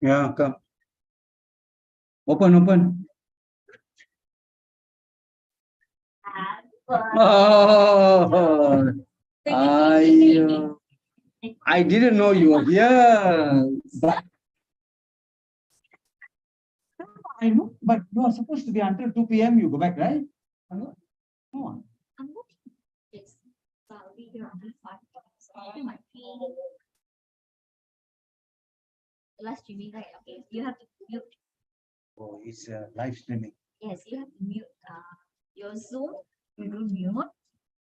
Yeah, come. Open. Oh, I didn't know you were here. But I know, but you are supposed to be until 2 p.m. You go back, right? No. Yes. I'll be here until 5. So I might be live streaming, right? Okay. You have to mute. Oh, it's live streaming. Yes, you have to mute your Zoom. You do mute.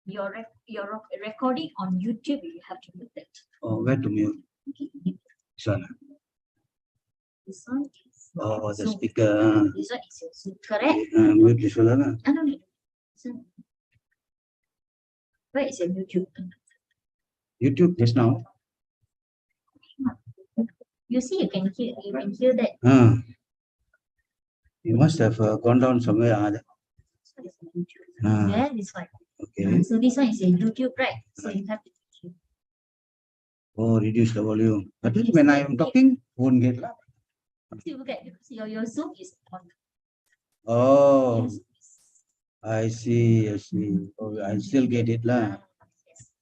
Your recording on YouTube, you have to mute it. Oh, where to mute? Okay. Sorry. This one is Oh, the Zoom. speaker. This one is your Zoom, correct? Mute this one. No need. So, where is your YouTube? YouTube just now. You see, you can hear that. You must have gone down somewhere. Yeah, this one. Okay. So this one is your YouTube, right? So you have to. Oh, reduce the volume. But when I am talking, won't get loud. You get because your Zoom is on. Oh, I see. Oh, I still get it lah.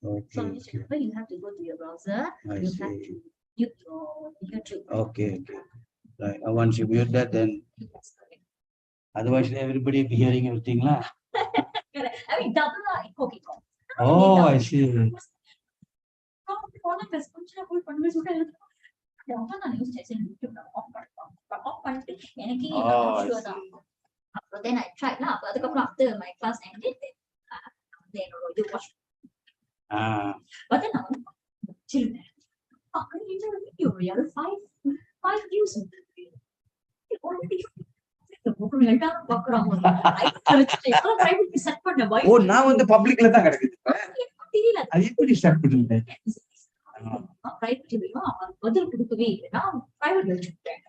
Okay. So when you have to go to your browser, I you see. have to mute your YouTube. Okay. Right. Once you mute that, then otherwise everybody be hearing everything lah. I mean, double lah. Okay. Oh, I see. But then I tried lah. But after my class ended, then you watch. But then video, five views. Oh, now on the public la தான் கிடக்குது. அது எப்படி start பண்ணுவீங்க? பதில் கொடுக்கவே இல்லை. நான் private வச்சுட்டேன்.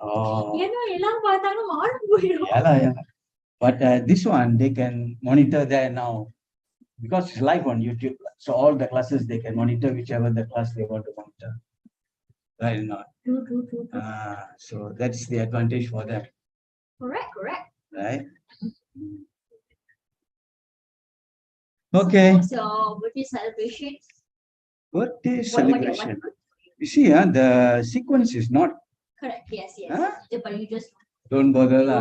ஏன்னா எல்லாரும் பார்த்தாலும் மார்க் போயிடும். But this one they can monitor there now because it's live on YouTube. So all the classes they can monitor whichever the class they want to monitor. Right now. True. So that's the advantage for them. Correct. Right. Okay. So birthday celebration. Birthday celebration. You see, the sequence is not correct. Yes. But you just don't bother lah.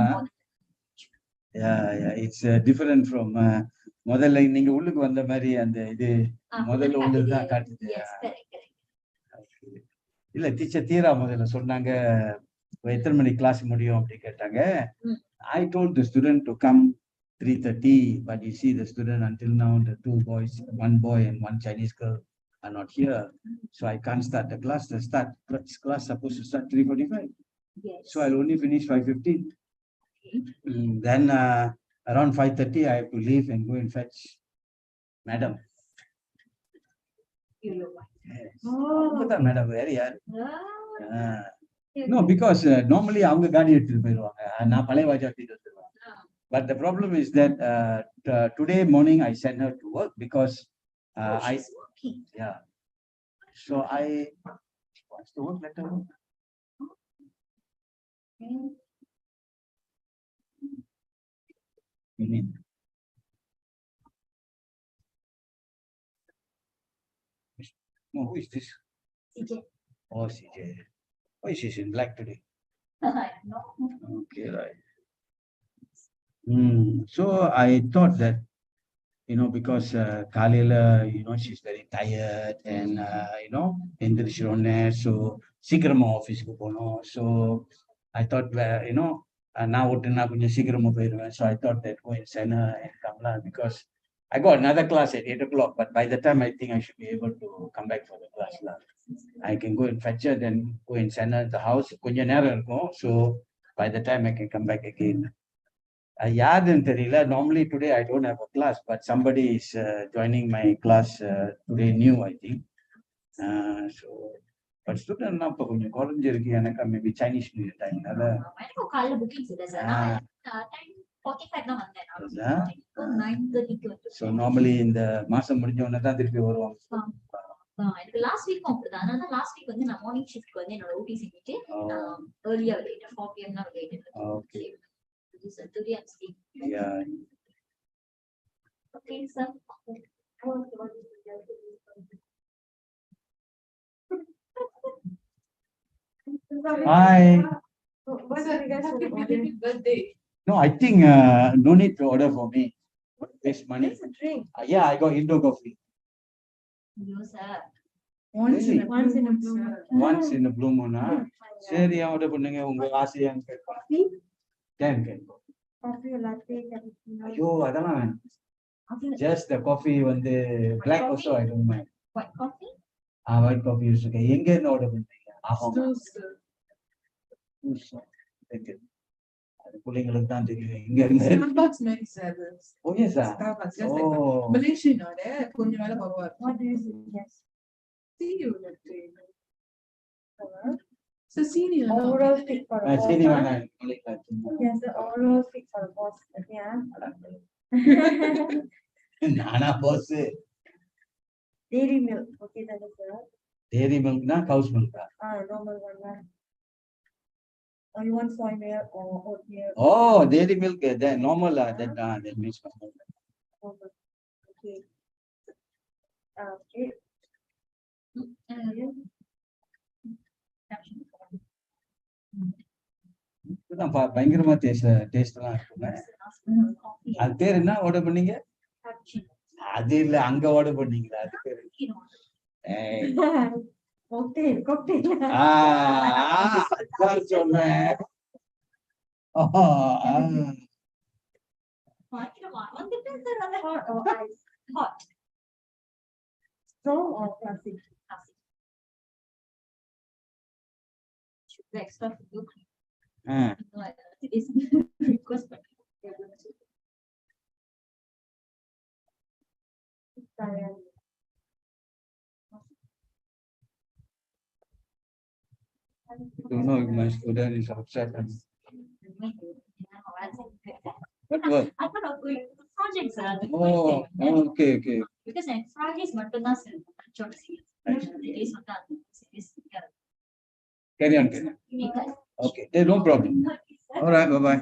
Yeah. It's different from முதல்ல நீங்க உள்ளுக்கு வந்த மாதிரி அந்த இது முதல்ல உள்ளது தான் காட்டுது. இல்ல டீச்சர் தீரா முதல்ல சொன்னாங்க எத்தனை மணி கிளாஸ் முடியும் அப்படி கேட்டாங்க. I told the student to come 3:30, but you see the student until now the two boys, one boy and one Chinese girl are not here, so I can't start the class. The class supposed to start 3:45. Yes. So I'll only finish 5:15. Then around 5:30 I have to leave and go and fetch madam. Madam where yeah. No, because normally அவங்க காடி எடுத்துட்டு போயிடுவாங்க. நான் பழைய Waja எடுத்துட்டு வந்துருவேன். But the problem is that today morning I sent her to work because she's working. Yeah. So what's the work letter? You mean? No, who is this? CJ. Oh, CJ. Why she's in black today? No. Okay, right. So I thought that, because Kalila, she's very tired and, எந்திரிச்சிரோன்னு, so சீக்கிரமா ஆஃபீஸ்க்கு போகணும். So I thought, நான் விட்டுனா கொஞ்சம் சீக்கிரமா போயிடுவேன். So I thought that go and send her and come lah, because I got another class at 8 o'clock, but by the time I think I should be able to come back for the class lah. I can go and fetch her, then go and send her the house. கொஞ்சம் நேரம் இருக்கும். So by the time I can come back again. யாருன்னு தெரியல. Normally today I don't have a class, but somebody is joining my class today new, I think. So but student now கொஞ்சம் குறைஞ்சிருக்கு எனக்கு. Maybe Chinese New Year time. எனக்கு காலையில bookings இல்ல sir. நான் 10:45 தான் வந்தேன். 9:30 So normally இந்த மாசம் முடிஞ்ச உடனே தான் திருப்பி வருவாங்க. எனக்கு லாஸ்ட் வீக் அப்படிதான். அதனால லாஸ்ட் வீக் வந்து நான் மார்னிங் ஷிஃப்ட் வந்து என்னோட ஊட்டி செஞ்சுட்டு ஏர்லியா வெளியிட்டேன். 4 PM தான் வெளியிட்டேன். Okay. Today I'm sleeping. Yeah. Okay, sir. Hi. What are you guys happy birthday? No, I think no need to order for me. Waste money. It's a drink. Yeah, I got Indo coffee. No, sir. Once Really? in a blue moon. Once in a blue moon. சரி order பண்ணுங்க உங்க ஆசையா Coffee? can Coffee or latte, cappuccino? ஐயோ அதெல்லாம் வேணும். Just the coffee வந்து black also I don't mind. White coffee? White coffee use இருக்கேன். எங்க இருந்து ஆர்டர் பண்றீங்க? அது பிள்ளைங்களுக்கு தான் தெரியும். இங்க இருந்து Starbucks makes this. Oh yes sir. Starbucks, just like Oh. Malaysian order, கொஞ்சம் வேலை பாப்பாரு. What do you suggest? Senior latte. So senior. Overall fit for the boss. சரி huh? வேணாம் பிள்ளைங்களுக்கு. Yes, the overall fit for the boss. Okay, huh? நானா boss. Dairy milk. Okay, that is the Dairy milk னா cow's milk. normal one. Huh? Or you want soy milk or oat milk? Oh, dairy milk that normal that means normal. Normal. Okay. Okay. இதுதான் பயங்கரமா டேஸ்ட்லாம் இருக்குங்க. அது பேர் என்ன order பண்ணீங்க? அது இல்ல அங்க ஆர்டர் பண்ணீங்களா? அது பேரு Cocktail, cocktail. அதான் சொன்னேன். Hot or ice? Hot. Strong or classic? The extra sugar cream. Ah, No, it is request, but Italian. don't know if my student is upset. What work? I thought of going to projects, sir. Oh, okay. Because I Fridays மட்டும்தான் sir search series மட்டும் series Carry on. Okay, there's no problem. All right, bye-bye.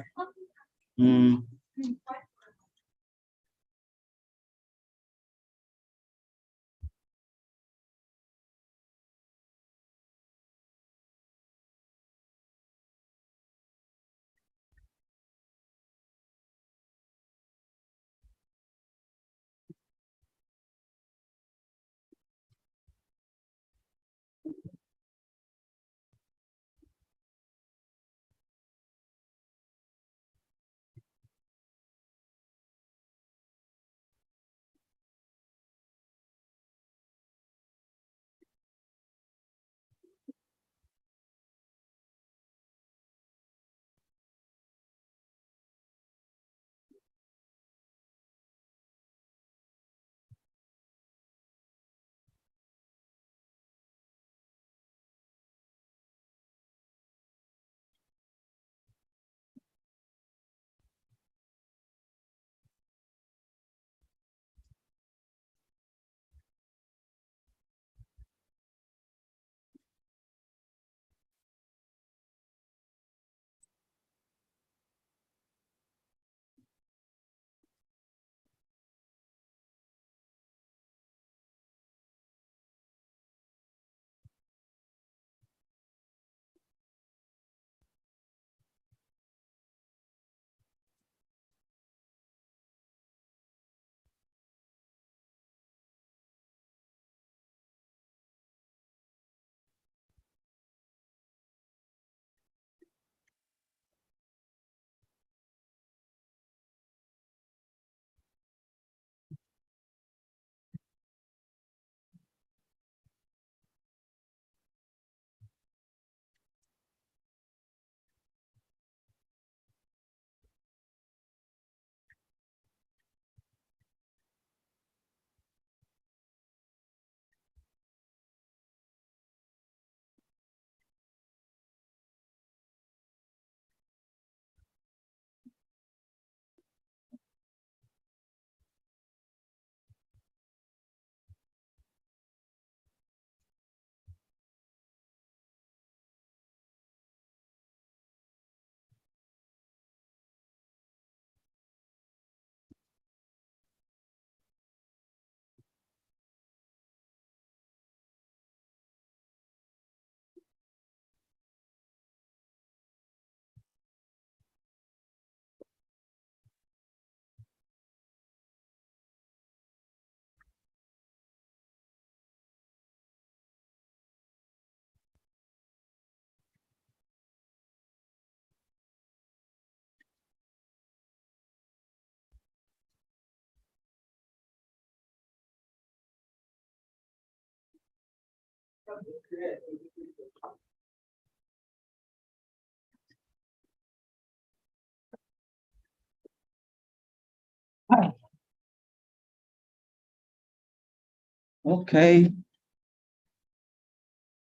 Okay.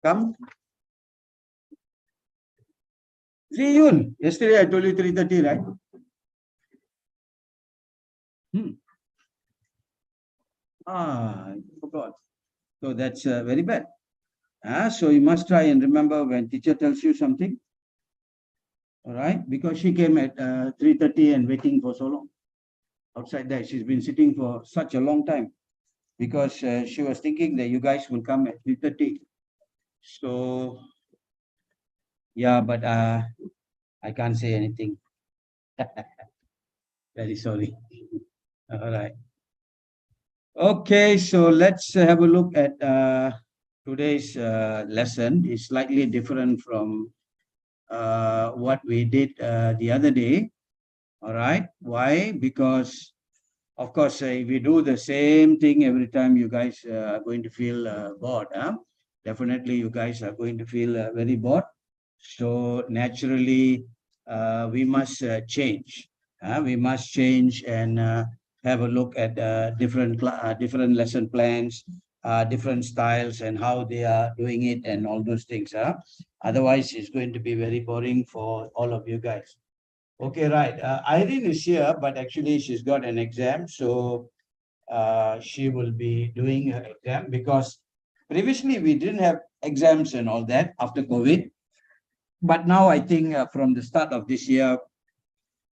Come. Ziyun, yesterday I told you 3:30, right? I forgot. So that's very bad. So you must try and remember when teacher tells you something. All right, because she came at 3:30 and waiting for so long. Outside there, she's been sitting for such a long time because she was thinking that you guys will come at 3:30. So yeah, but I can't say anything. Very sorry. All right. Okay, so let's have a look at today's lesson. It's slightly different from what we did the other day. All right. Why? Because, of course, if we do the same thing every time, you guys are going to feel bored. Huh? Definitely, you guys are going to feel very bored. So, naturally, we must change. We must change and have a look at different lesson plans, different styles, and how they are doing it, and all those things. Otherwise, it's going to be very boring for all of you guys. Okay, right. Irene is here, but actually she's got an exam, so she will be doing her exam because previously we didn't have exams and all that after COVID. But now I think from the start of this year,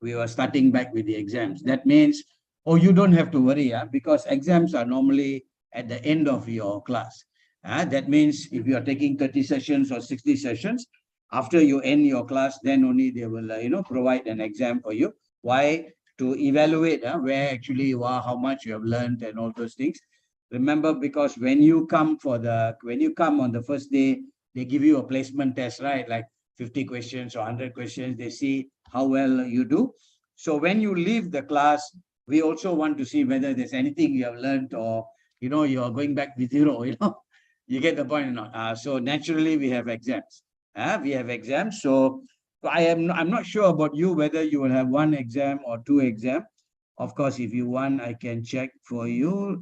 we were starting back with the exams. That means, oh, you don't have to worry, because exams are normally at the end of your class. That means if you are taking 30 sessions or 60 sessions, after you end your class, then only they will, provide an exam for you. Why? To evaluate where actually you are, how much you have learned, and all those things. Remember, because when you come on the first day, they give you a placement test, right? Like 50 questions or 100 questions. They see how well you do. So when you leave the class, we also want to see whether there's anything you have learned or, you are going back with zero, you get the point or not. So naturally we have exams. We have exams. So I'm not sure about you, whether you will have one exam or two exam. Of course, if you want, I can check for you.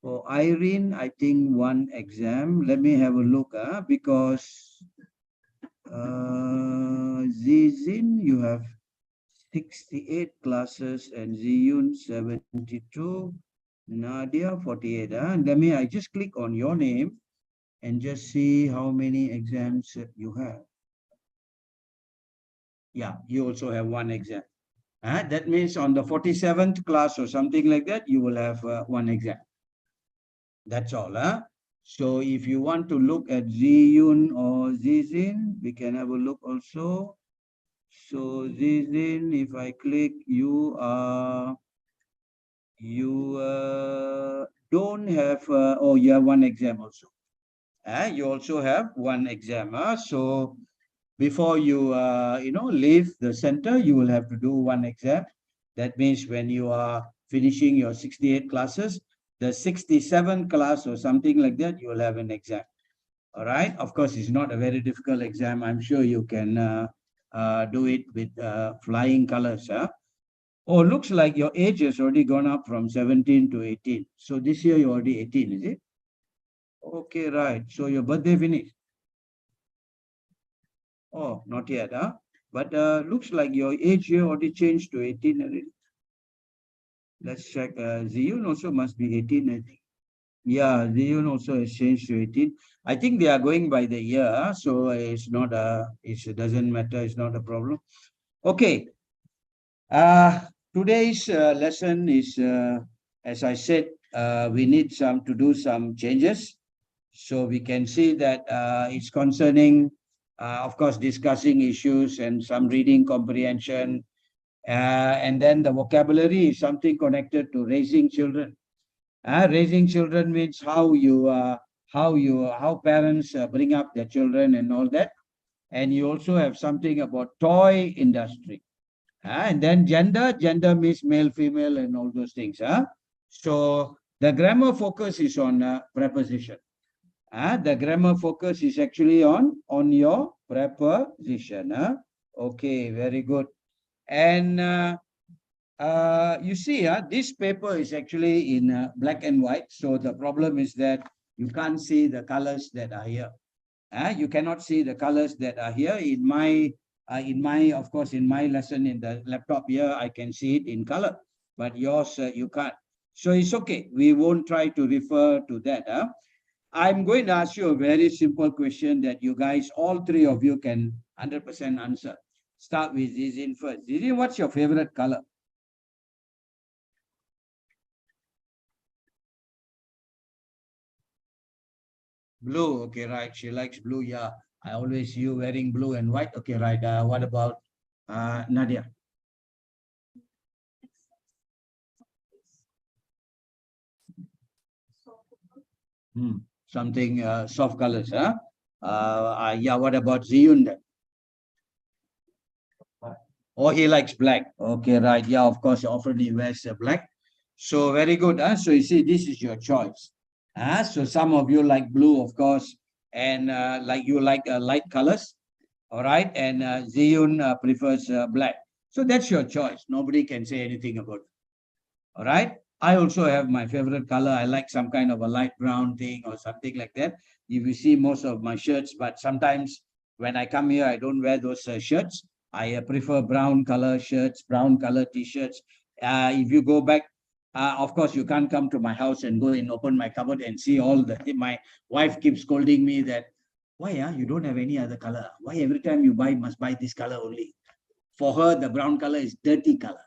For Irene, I think one exam. Let me have a look, because Zizin, you have 68 classes and Ziyun 72, Nadia 48. I just click on your name and just see how many exams you have. Yeah, you also have one exam. That means on the 47th class or something like that, you will have one exam. That's all. So if you want to look at Ziyun or Zizin, we can have a look also. So Zizin, if I click, you don't have, oh, you have one exam also. You also have one exam. So before you, leave the center, you will have to do one exam. That means when you are finishing your 68 classes, the 67 class or something like that, you will have an exam. All right. Of course, it's not a very difficult exam. I'm sure you can do it with flying colors. Oh, looks like your age has already gone up from 17 to 18. So this year you're already 18, is it? Okay, right. So your birthday finished. Oh, not yet, But looks like your age here already changed to 18 already. Let's check. Ziyun also must be 18, I think. Yeah, Ziyun also has changed to 18. I think they are going by the year, so it's not it doesn't matter, it's not a problem. Okay. Today's lesson is, as I said, we need to do some changes. So we can see that it's concerning, of course, discussing issues and some reading comprehension. And then the vocabulary is something connected to raising children. Raising children means how parents bring up their children and all that. And you also have something about toy industry. And then gender means male, female, and all those things. So the grammar focus is on preposition. The grammar focus is actually on your preposition. Okay, very good. And you see, this paper is actually in black and white. So the problem is that you can't see the colors that are here. You cannot see the colors that are here. Of course, in my lesson in the laptop here, I can see it in color, but yours, you can't. So it's okay. We won't try to refer to that. I'm going to ask you a very simple question that you guys, all three of you, can 100% answer. Start with Zizin first. Zizin, what's your favorite color? Blue. Okay, right. She likes blue. Yeah. I always see you wearing blue and white. Okay, right. What about Nadia? Something soft colors, huh? Yeah, what about Ziyun then? Oh, he likes black. Okay, right. Yeah, of course, often he wears black. So very good. So you see, this is your choice. So some of you like blue, of course, and like you like light colors. All right. And Ziyun prefers black. So that's your choice. Nobody can say anything about it. All right. I also have my favorite color. I like some kind of a light brown thing or something like that. If you see most of my shirts, but sometimes when I come here, I don't wear those shirts. I prefer brown color shirts, brown color t-shirts. If you go back, of course, you can't come to my house and go and open my cupboard and see all the. My wife keeps scolding me that, why you don't have any other color? Why every time you buy, must buy this color only? For her, the brown color is dirty color.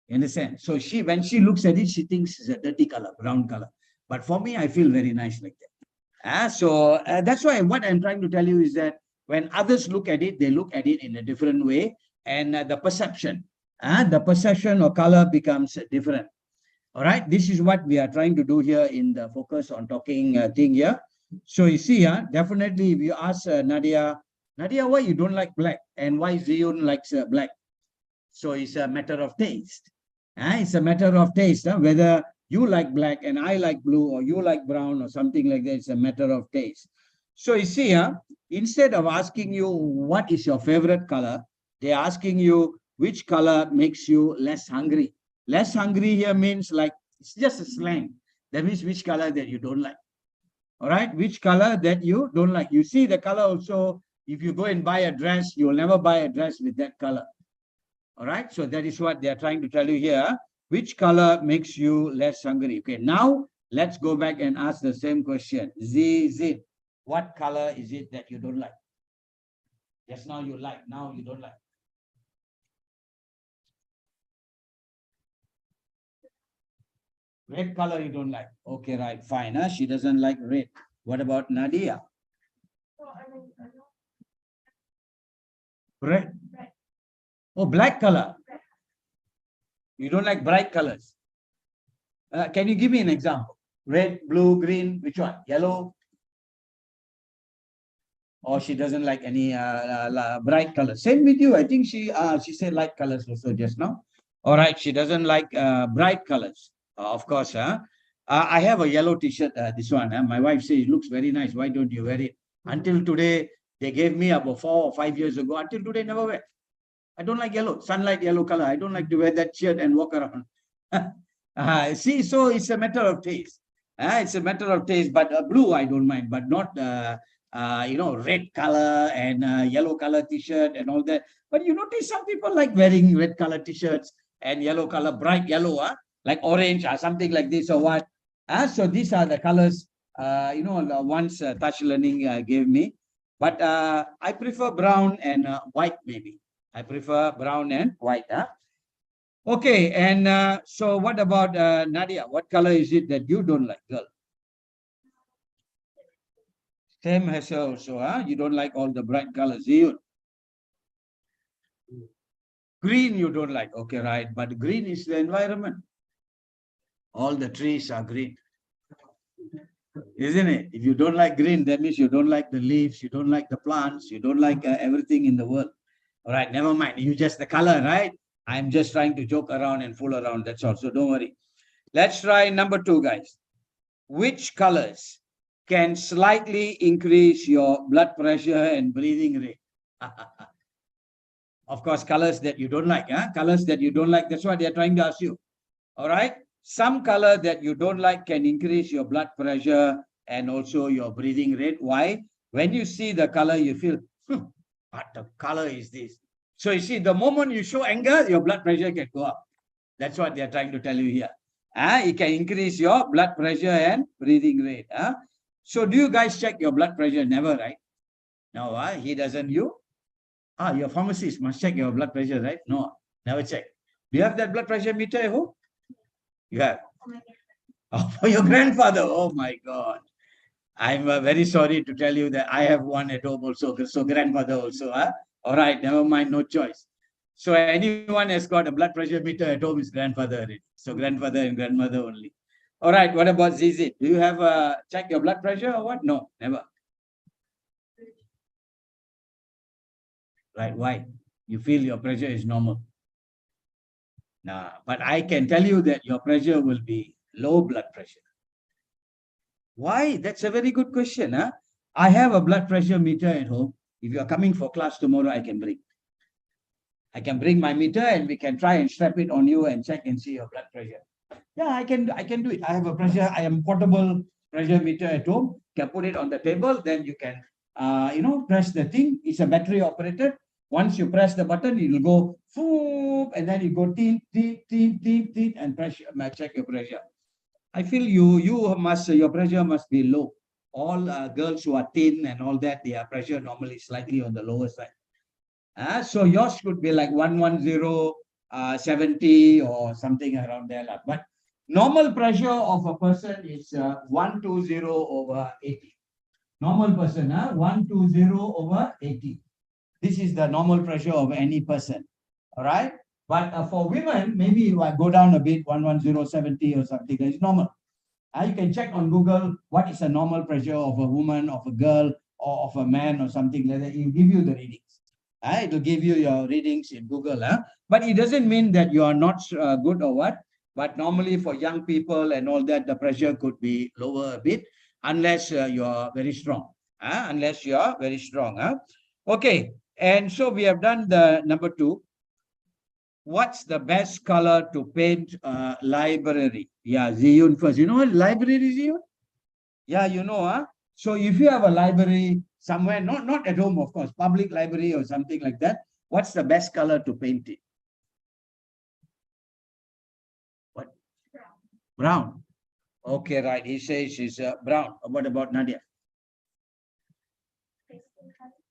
You understand? So when she looks at it, she thinks it's a dirty color, brown color. But for me, I feel very nice like that. So that's why what I'm trying to tell you is that when others look at it, they look at it in a different way. And the perception of color becomes different. All right. This is what we are trying to do here in the focus on talking thing here. So you see, definitely if you ask Nadia, why you don't like black and why Ziyun likes black? So it's a matter of taste. It's a matter of taste. Whether you like black and I like blue, or you like brown or something like that, it's a matter of taste. So you see, instead of asking you what is your favorite color, they're asking you which color makes you less hungry. Less hungry here means like, it's just a slang. That means which color that you don't like. All right, which color that you don't like. You see the color also, if you go and buy a dress, you'll never buy a dress with that color. All right, so that is what they are trying to tell you here. Which color makes you less hungry? Okay, now let's go back and ask the same question. Z, what color is it that you don't like? Just now you like, now you don't like. Red color you don't like. Okay, right, fine. She doesn't like red. What about Nadia? Red. Oh, black color. You don't like bright colors. Can you give me an example? Red, blue, green, which one? Yellow? Or she doesn't like any bright colors. Same with you. I think she said light colors also just now. All right, she doesn't like bright colors. Of course, I have a yellow t-shirt, this one. My wife says it looks very nice. Why don't you wear it? Until today, they gave me about 4 or 5 years ago. Until today, never wear. I don't like yellow, sunlight yellow color. I don't like to wear that shirt and walk around. See, so it's a matter of taste. It's a matter of taste, but blue I don't mind, but not red color and yellow color t-shirt and all that. But you notice some people like wearing red color t-shirts and yellow color, bright yellow, like orange or something like this or what. So these are the colors, the ones touch learning gave me. But I prefer brown and white maybe. I prefer brown and white. Okay, and so what about Nadia? What color is it that you don't like, girl? Same as her also, You don't like all the bright colors, you. Green you don't like, okay, right? But green is the environment. All the trees are green, isn't it? If you don't like green, that means you don't like the leaves, you don't like the plants, you don't like everything in the world. All right, never mind. You just the color, right? I'm just trying to joke around and fool around. That's all. So don't worry. Let's try number 2, guys. Which colors can slightly increase your blood pressure and breathing rate. Of course, colors that you don't like, colors that you don't like, that's what they're trying to ask you. All right. Some color that you don't like can increase your blood pressure and also your breathing rate. Why? When you see the color, you feel, what the color is this? So you see, the moment you show anger, your blood pressure can go up. That's what they're trying to tell you here. It can increase your blood pressure and breathing rate. So do you guys check your blood pressure? Never, right? No, he doesn't. You? Your pharmacist must check your blood pressure, right? No, never check. Do you have that blood pressure meter at home? You have? Oh, for your grandfather. Oh my God. I'm very sorry to tell you that I have one at home also. So grandfather also. All right, never mind, no choice. So anyone has got a blood pressure meter at home is grandfather already. So grandfather and grandmother only. All right, what about Zizi? Do you have check your blood pressure or what? No, never. Right, why? You feel your pressure is normal. Nah, but I can tell you that your pressure will be low blood pressure. Why? That's a very good question. I have a blood pressure meter at home. If you are coming for class tomorrow, I can bring. I can bring my meter and we can try and strap it on you and check and see your blood pressure. Yeah, I can do it. I have a I am portable pressure meter at home. Can put it on the table, then you can press the thing. It's a battery operated. Once you press the button, it will go boom, and then you go tink, tink, tink, tink, tink, and check your pressure. I feel your pressure must be low. All girls who are thin and all that, their pressure normally slightly on the lower side. So yours could be like 110, 70 or something around there. But normal pressure of a person is 120 over 80. Normal person, 120 over 80. This is the normal pressure of any person. All right. But for women, maybe you go down a bit, 110, 70 or something. That is normal. You can check on Google what is the normal pressure of a woman, of a girl, or of a man, or something like that. It will give you the readings. It will give you your readings in Google. But it doesn't mean that you are not good or what. But normally for young people and all that, the pressure could be lower a bit unless you are very strong. Unless you are very strong. Okay. And so we have done the number 2. What's the best color to paint a library? Yeah, Ziyun first. You know what library is, Ziyun? Yeah, you know, So if you have a library somewhere, not at home, of course, public library or something like that, what's the best color to paint it? What? Brown. Okay, right. He says it's brown. What about Nadia?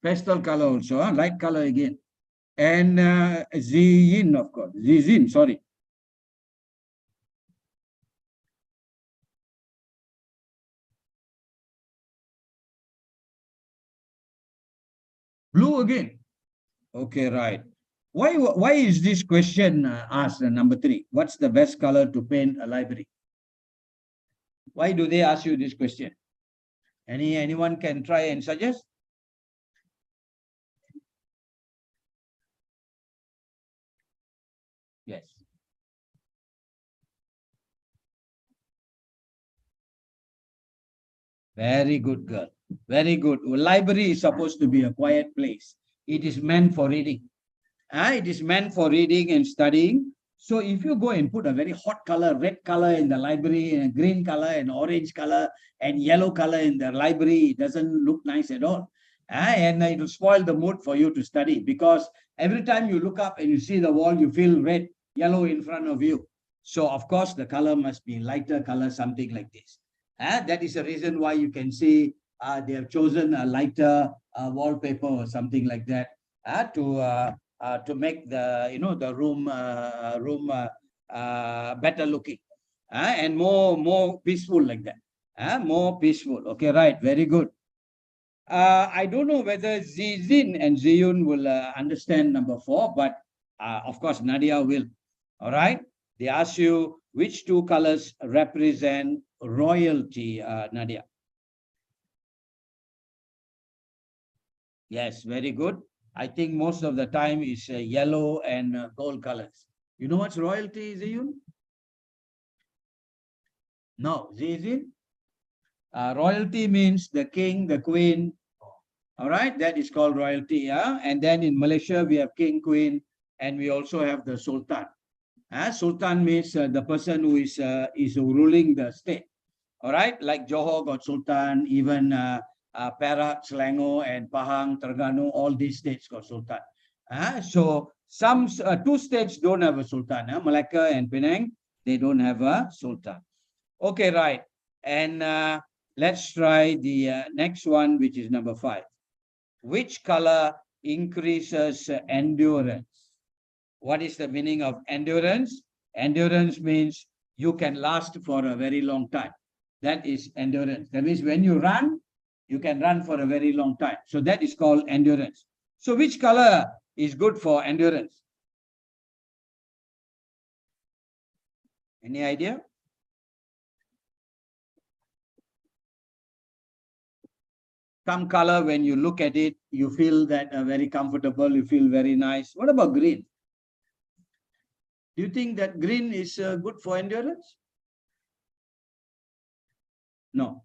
Pastel color also, light color again. And Ziyin, of course. Zizin, sorry. Blue again. Okay, right. Why is this question asked, number 3? What's the best color to paint a library? Why do they ask you this question? Anyone can try and suggest? Yes. Very good, girl. Very good. Library is supposed to be a quiet place. It is meant for reading. It is meant for reading and studying. So if you go and put a very hot color, red color in the library, and green color, and orange color, and yellow color in the library, it doesn't look nice at all. And it will spoil the mood for you to study, because every time you look up and you see the wall, you feel red, yellow in front of you. So of course, the color must be lighter color, something like this. That is the reason why you can see they have chosen a lighter wallpaper or something like that to make the room better looking and more peaceful like that. More peaceful. Okay, right. Very good. I don't know whether Zizin and Ziyun will understand number 4, but of course Nadia will. All right. They ask you which 2 colors represent royalty, Nadia. Yes, very good. I think most of the time is yellow and gold colors. You know what's royalty, Ziyun? No, Zizin? Royalty means the king, the queen. All right, that is called royalty. Yeah, and then in Malaysia we have king, queen, and we also have the sultan. Sultan means the person who is ruling the state. All right, like Johor got sultan, even Perak, Selangor, and Pahang, Terengganu, all these states got sultan. So some two states don't have a sultan. Malacca and Penang, they don't have a sultan. Okay, right. And let's try the next one, which is number 5. Which color increases endurance? What is the meaning of endurance? Endurance means you can last for a very long time. That is endurance. That means when you run, you can run for a very long time. So that is called endurance. So which color is good for endurance? Any idea? Some color, when you look at it, you feel that very comfortable, you feel very nice. What about green? Do you think that green is good for endurance? No.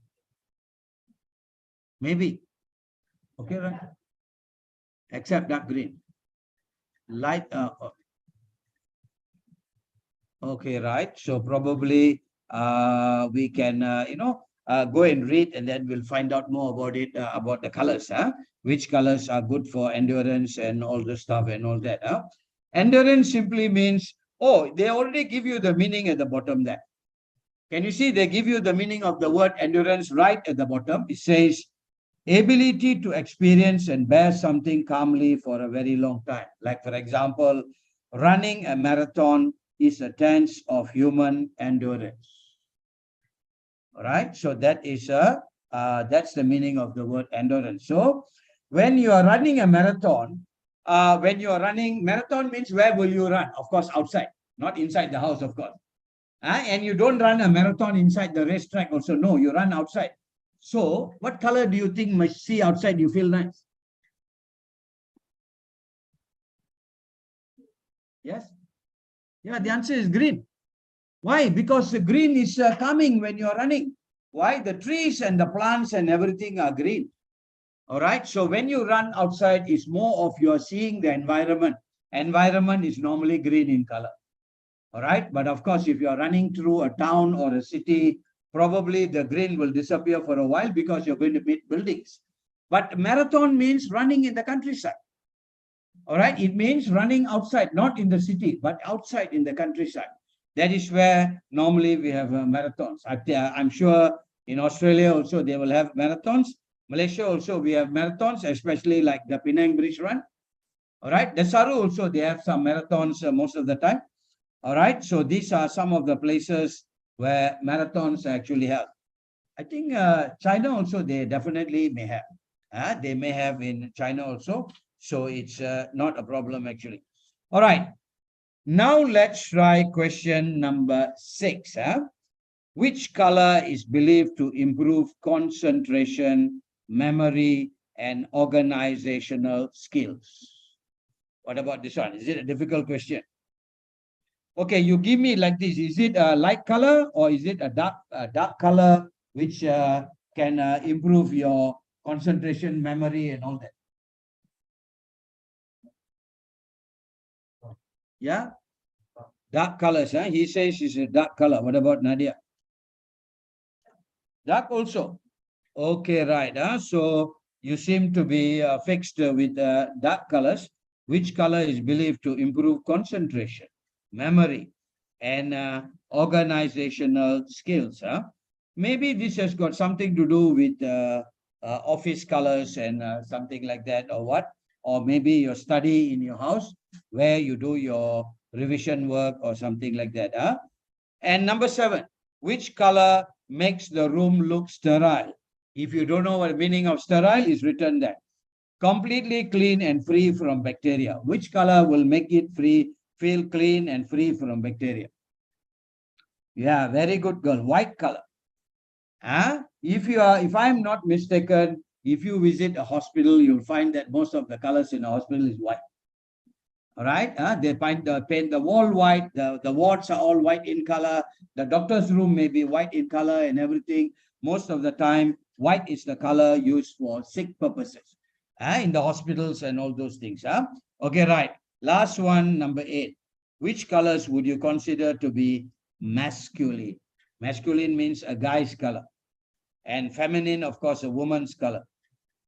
Maybe. Okay, right. Except dark green. Light. Okay, right. So probably we can, go and read, and then we'll find out more about it, about the colors. Which colors are good for endurance and all the stuff and all that. Endurance simply means, oh, they already give you the meaning at the bottom there. Can you see they give you the meaning of the word endurance right at the bottom? It says, ability to experience and bear something calmly for a very long time. Like, for example, running a marathon is a test of human endurance. All right, so that is that's the meaning of the word endurance. So when you are running a marathon, marathon means where will you run? Of course, outside, not inside the house, of course. And you don't run a marathon inside the racetrack also. No, you run outside. So what color do you think must see outside you feel nice? Yes? Yeah, the answer is green. Why? Because the green is coming when you're running. Why? The trees and the plants and everything are green. All right. So when you run outside, it's more of you're seeing the environment. Environment is normally green in color. All right. But of course, if you're running through a town or a city, probably the green will disappear for a while because you're going to meet buildings. But marathon means running in the countryside. All right. It means running outside, not in the city, but outside in the countryside. That is where normally we have marathons. I'm sure in Australia also they will have marathons. Malaysia also we have marathons, especially like the Penang Bridge Run. All right. The Saru also they have some marathons most of the time. All right. So these are some of the places where marathons actually held. I think China also they definitely may have. They may have in China also. So it's not a problem actually. All right. Now let's try question number 6. Which color is believed to improve concentration, memory, and organizational skills? What about this one? Is it a difficult question? Okay, you give me like this. Is it a light color or is it a dark color which can improve your concentration, memory, and all that? Yeah? Dark colors, huh? He says it's a dark color. What about Nadia? Dark also. Okay, right. So you seem to be fixed with dark colors. Which color is believed to improve concentration, memory, and organizational skills? Maybe this has got something to do with office colors and something like that, or what? Or maybe your study in your house where you do your revision work or something like that. And number 7, which color makes the room look sterile? If you don't know what the meaning of sterile is written there. Completely clean and free from bacteria. Which color will make it feel clean and free from bacteria? Yeah, very good girl. White color. If I'm not mistaken, if you visit a hospital, you'll find that most of the colors in a hospital is white. All right. They paint the wall white. The wards are all white in color. The doctor's room may be white in color and everything. most of the time, white is the color used for sick purposes. In the hospitals and all those things. Okay, right. Last one, number 8. Which colors would you consider to be masculine? Masculine means a guy's color. And feminine, of course, a woman's color.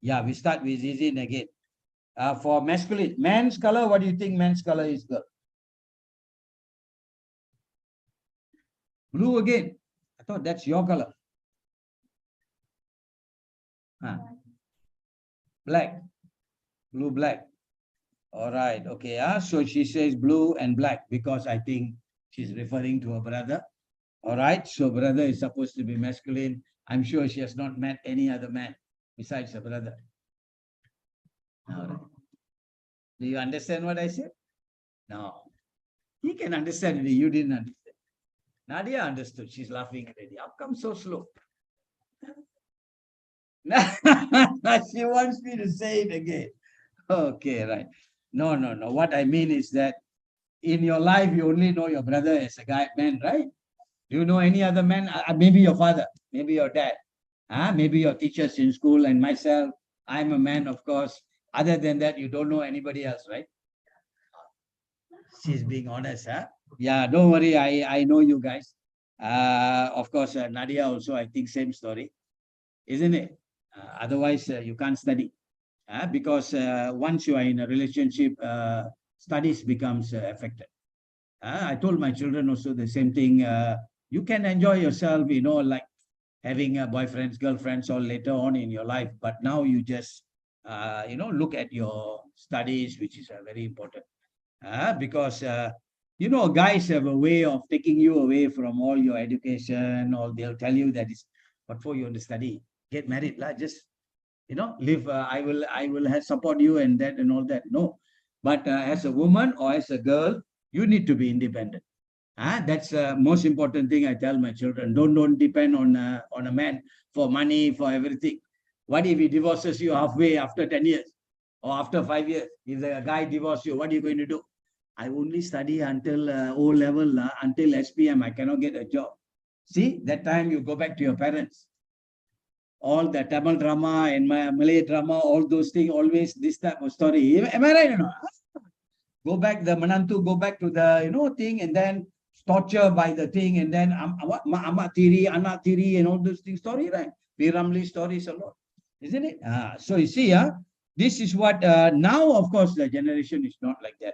Yeah, we start with Zizin again. For masculine, man's color, what do you think man's color is, girl? Blue again. I thought that's your color. Black. Blue, black. All right. Okay. So she says blue and black because I think she's referring to her brother. All right. So brother is supposed to be masculine. I'm sure she has not met any other man besides her brother. All right. Do you understand what I said? No. He can understand it. You didn't understand. Nadia understood. She's laughing already. How come so slow? She wants me to say it again. Okay, right. No. What I mean is that in your life, you only know your brother as a guy, man, right? Do you know any other man? Maybe your father, maybe your dad, maybe your teachers in school and myself. I'm a man, of course. Other than that, you don't know anybody else, right? She's being honest, Yeah, don't worry. I know you guys. Of course, Nadia also, I think, same story, isn't it? Otherwise, you can't study. Because once you are in a relationship, studies becomes affected. I told my children also the same thing. You can enjoy yourself, like having boyfriends, girlfriends, all later on in your life. But now you just, look at your studies, which is very important. Because, guys have a way of taking you away from all your education, or they'll tell you that it's what for you want to study. Get married, just live. I will support you and that and all that. No, but as a woman or as a girl, you need to be independent. That's the most important thing I tell my children. Don't depend on a man for money, for everything. What if he divorces you halfway after 10 years or after 5 years? If the guy divorces you, what are you going to do? I only study until O level, until SPM. I cannot get a job. See, that time you go back to your parents. All the Tamil drama and Malay drama, all those things, always this type of story. Am I right or not? Go back, the Manantu, go back to the, thing, and then torture by the thing, and then Amat Tiri, Anak Tiri, and all those things, story, right? Piramli stories a lot, isn't it? So you see, this is what, now, of course, the generation is not like that.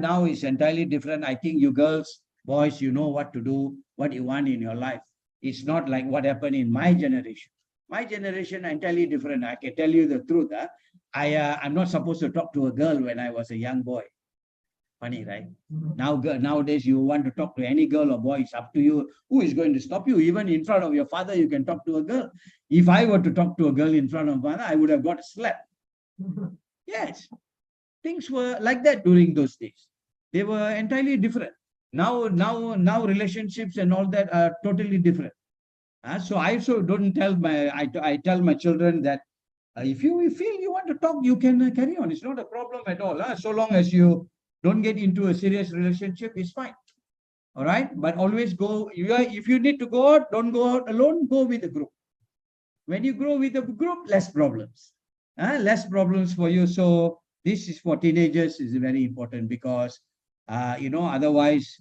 Now it's entirely different. I think you girls, boys, you know what to do, what you want in your life. It's not like what happened in my generation. My generation entirely different. I can tell you the truth. I'm not supposed to talk to a girl when I was a young boy. Funny, right? Nowadays, you want to talk to any girl or boy, it's up to you. Who is going to stop you? Even in front of your father, you can talk to a girl. If I were to talk to a girl in front of my father, I would have got slapped. Yes. Things were like that during those days. They were entirely different. Now relationships and all that are totally different. So I also don't tell I tell my children that if you feel you want to talk, you can carry on. It's not a problem at all. So long as you don't get into a serious relationship, it's fine. All right. But always go. If you need to go out, don't go out alone. Go with a group. When you grow with a group, less problems. Less problems for you. So this is for teenagers is very important because, otherwise,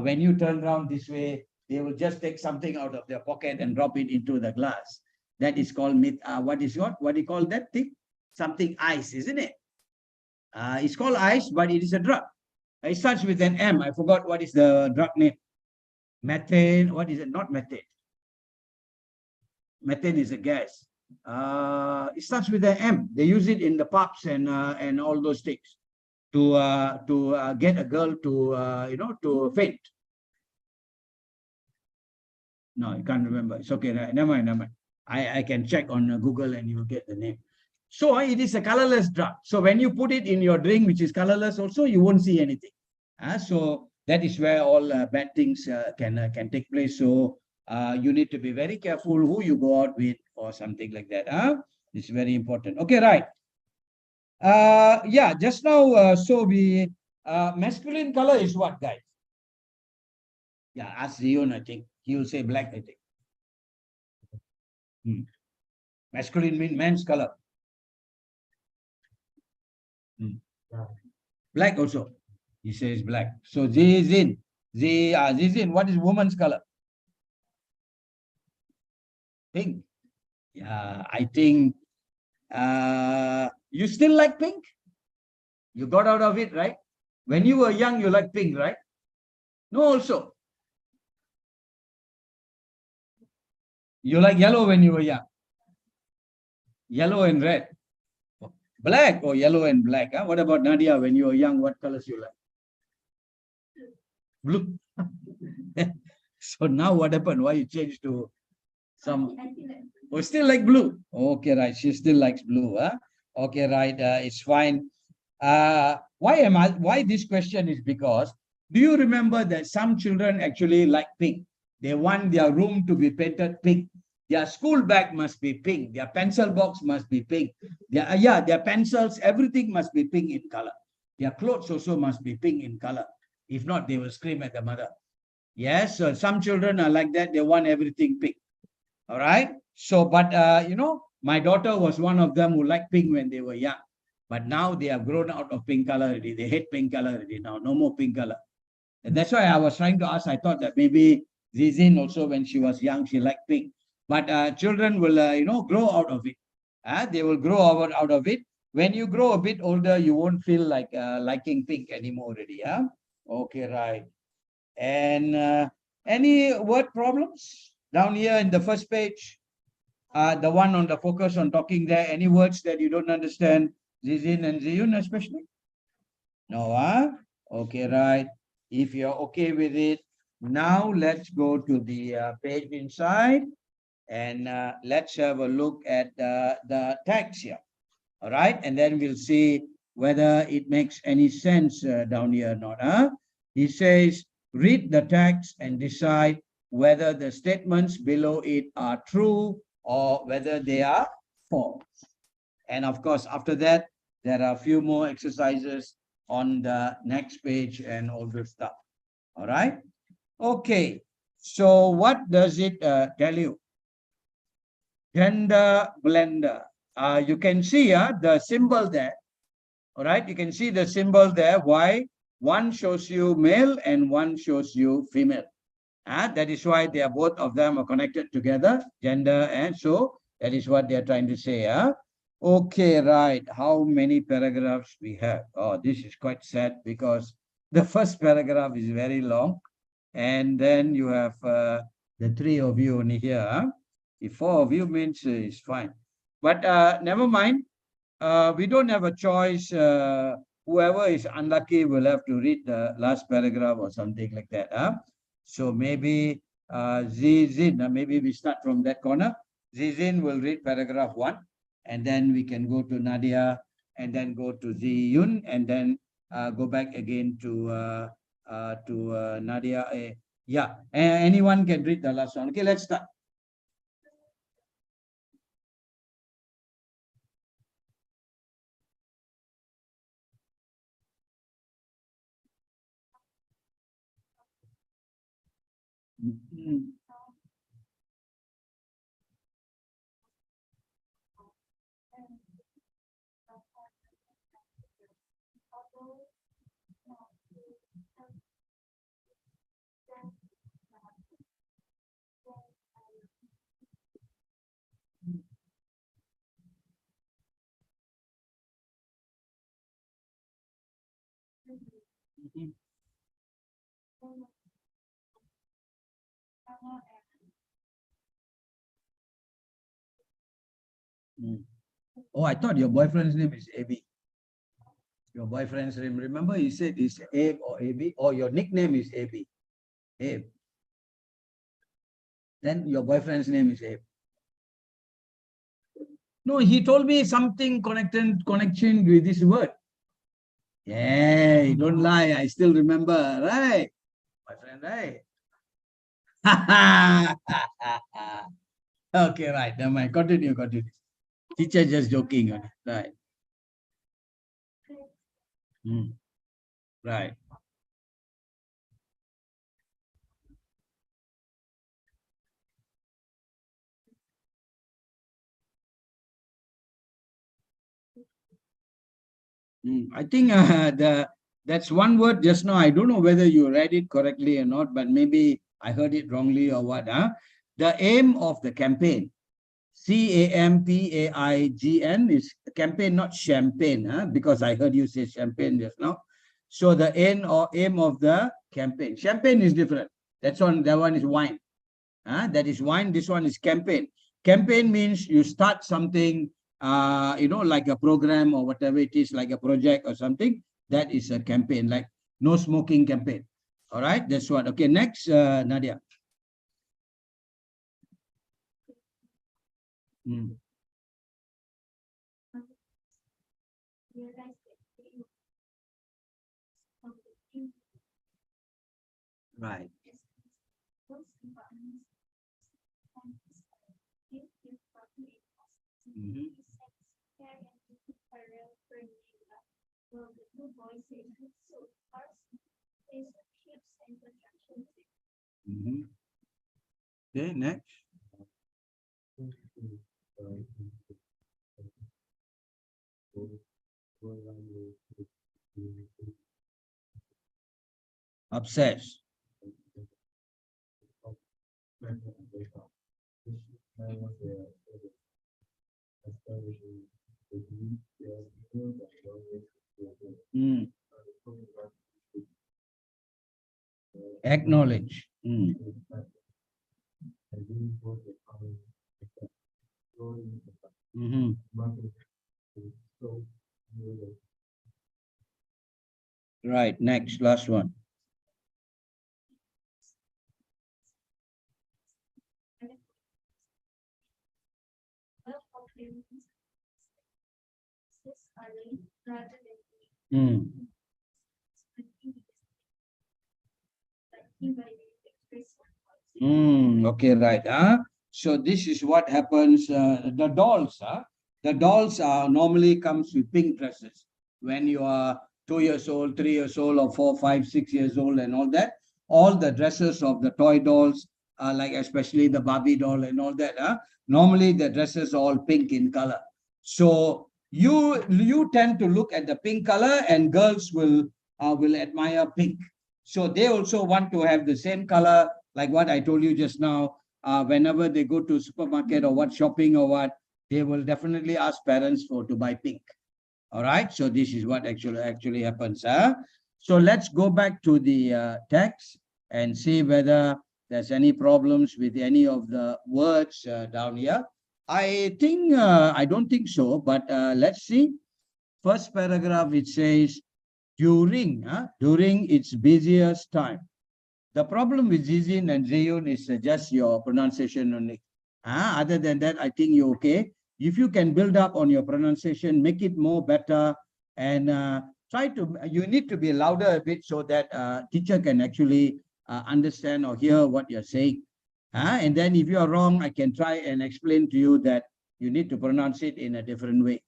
when you turn around this way, they will just take something out of their pocket and drop it into the glass. That is called what do you call that thing? Something ice, isn't it? It's called ice, but it is a drug. It starts with an M. I forgot what is the drug name. Methane. What is it? Not methane. Methane is a gas. It starts with an M. They use it in the pubs and all those things to get a girl to to faint. No, I can't remember. It's okay. Never mind. I can check on Google and you will get the name. So it is a colorless drug. So when you put it in your drink, which is colorless also, you won't see anything. So that is where all bad things can take place. So you need to be very careful who you go out with or something like that. It's very important. Okay, right. Yeah, just now, so we, masculine color is what, guys? Yeah, ask Zion, I think. He will say black, I think. Masculine means men's color. Black also. He says black. So Zizin. Zizin, what is woman's color? Pink. Yeah, I think you still like pink? You got out of it, right? When you were young, you like pink, right? No, also. You like yellow when you were young. Yellow and red. Black or yellow and black. Huh? What about Nadia? When you were young, what colors you like? Blue. So now what happened? Why you changed to some? Oh, still like blue. Okay, right. She still likes blue. Huh? Okay, right. It's fine. Why this question is because, do you remember that some children actually like pink? They want their room to be painted pink. Their school bag must be pink. Their pencil box must be pink. Their pencils, everything must be pink in color. Their clothes also must be pink in color. If not, they will scream at the mother. Yes, so some children are like that. They want everything pink. All right. So, but my daughter was one of them who liked pink when they were young. But now they have grown out of pink color already. They hate pink color already now. No more pink color. And that's why I was trying to ask. I thought that maybe Zizin also, when she was young, she liked pink. But children will, grow out of it. They will grow out of it. When you grow a bit older, you won't feel like liking pink anymore already. Okay, right. And any word problems down here in the first page? The one on the focus on talking there, any words that you don't understand, Zizin and Ziyun especially? No, okay, right. If you're okay with it, now let's go to the page inside and let's have a look at the text here. All right, and then we'll see whether it makes any sense down here or not. He says, read the text and decide whether the statements below it are true or whether they are false. And of course, after that, there are a few more exercises on the next page and all this stuff. All right. Okay. So what does it tell you? Gender blender. You can see the symbol there. All right. You can see the symbol there. Why? One shows you male and one shows you female. That is why they are both of them are connected together, gender, and so that is what they are trying to say. Okay, right. How many paragraphs we have? Oh, this is quite sad because the first paragraph is very long, and then you have the three of you only here. If four of you means it's fine, but never mind. We don't have a choice. Whoever is unlucky will have to read the last paragraph or something like that. So maybe Zizin, maybe we start from that corner. Zizin will read paragraph 1, and then we can go to Nadia, and then go to Ziyun, and then go back again to Nadia. Yeah, anyone can read the last one. Okay, let's start. Oh, I thought your boyfriend's name is AB. Your boyfriend's name, remember you said is Abe or AB, or your nickname is AB. Abe. Then your boyfriend's name is Abe. No, he told me something connection with this word. Yeah, don't lie. I still remember, right? My friend, right? Okay, right. Never mind. Continue. Teacher just joking on it. Right. Right. I think that's one word just now. I don't know whether you read it correctly or not, but maybe I heard it wrongly or what. The aim of the campaign, CAMPAIGN, is campaign, not champagne, because I heard you say champagne just now. So the aim of the campaign. Champagne is different. That one is wine. That is wine. This one is campaign. Campaign means you start something, like a program or whatever it is, like a project or something. That is a campaign, like no smoking campaign. All right, that's what. Okay, next, Nadia. Right. Mhm. Mhm. Okay, next. Obsessed. Mm. Acknowledge. Mhm. Right, next, last one. Mm. Okay, right. So this is what happens. The dolls, the dolls are normally comes with pink dresses. When you are 2 years old, 3 years old, or 4, 5, 6 years old, and all that, all the dresses of the toy dolls, like especially the Barbie doll and all that, normally the dresses are all pink in color. So you tend to look at the pink color, and girls will admire pink. So they also want to have the same color, like what I told you just now. Whenever they go to supermarket or what shopping or what, they will definitely ask parents to buy pink. All right. So this is what actually happens. So let's go back to the text and see whether there's any problems with any of the words down here. I don't think so, but let's see. First paragraph, it says during its busiest time. The problem with Zizin and Zeyun is just your pronunciation only. Other than that, I think you're okay. If you can build up on your pronunciation, make it more better, and you need to be louder a bit so that teacher can actually understand or hear what you're saying. And then if you are wrong, I can try and explain to you that you need to pronounce it in a different way.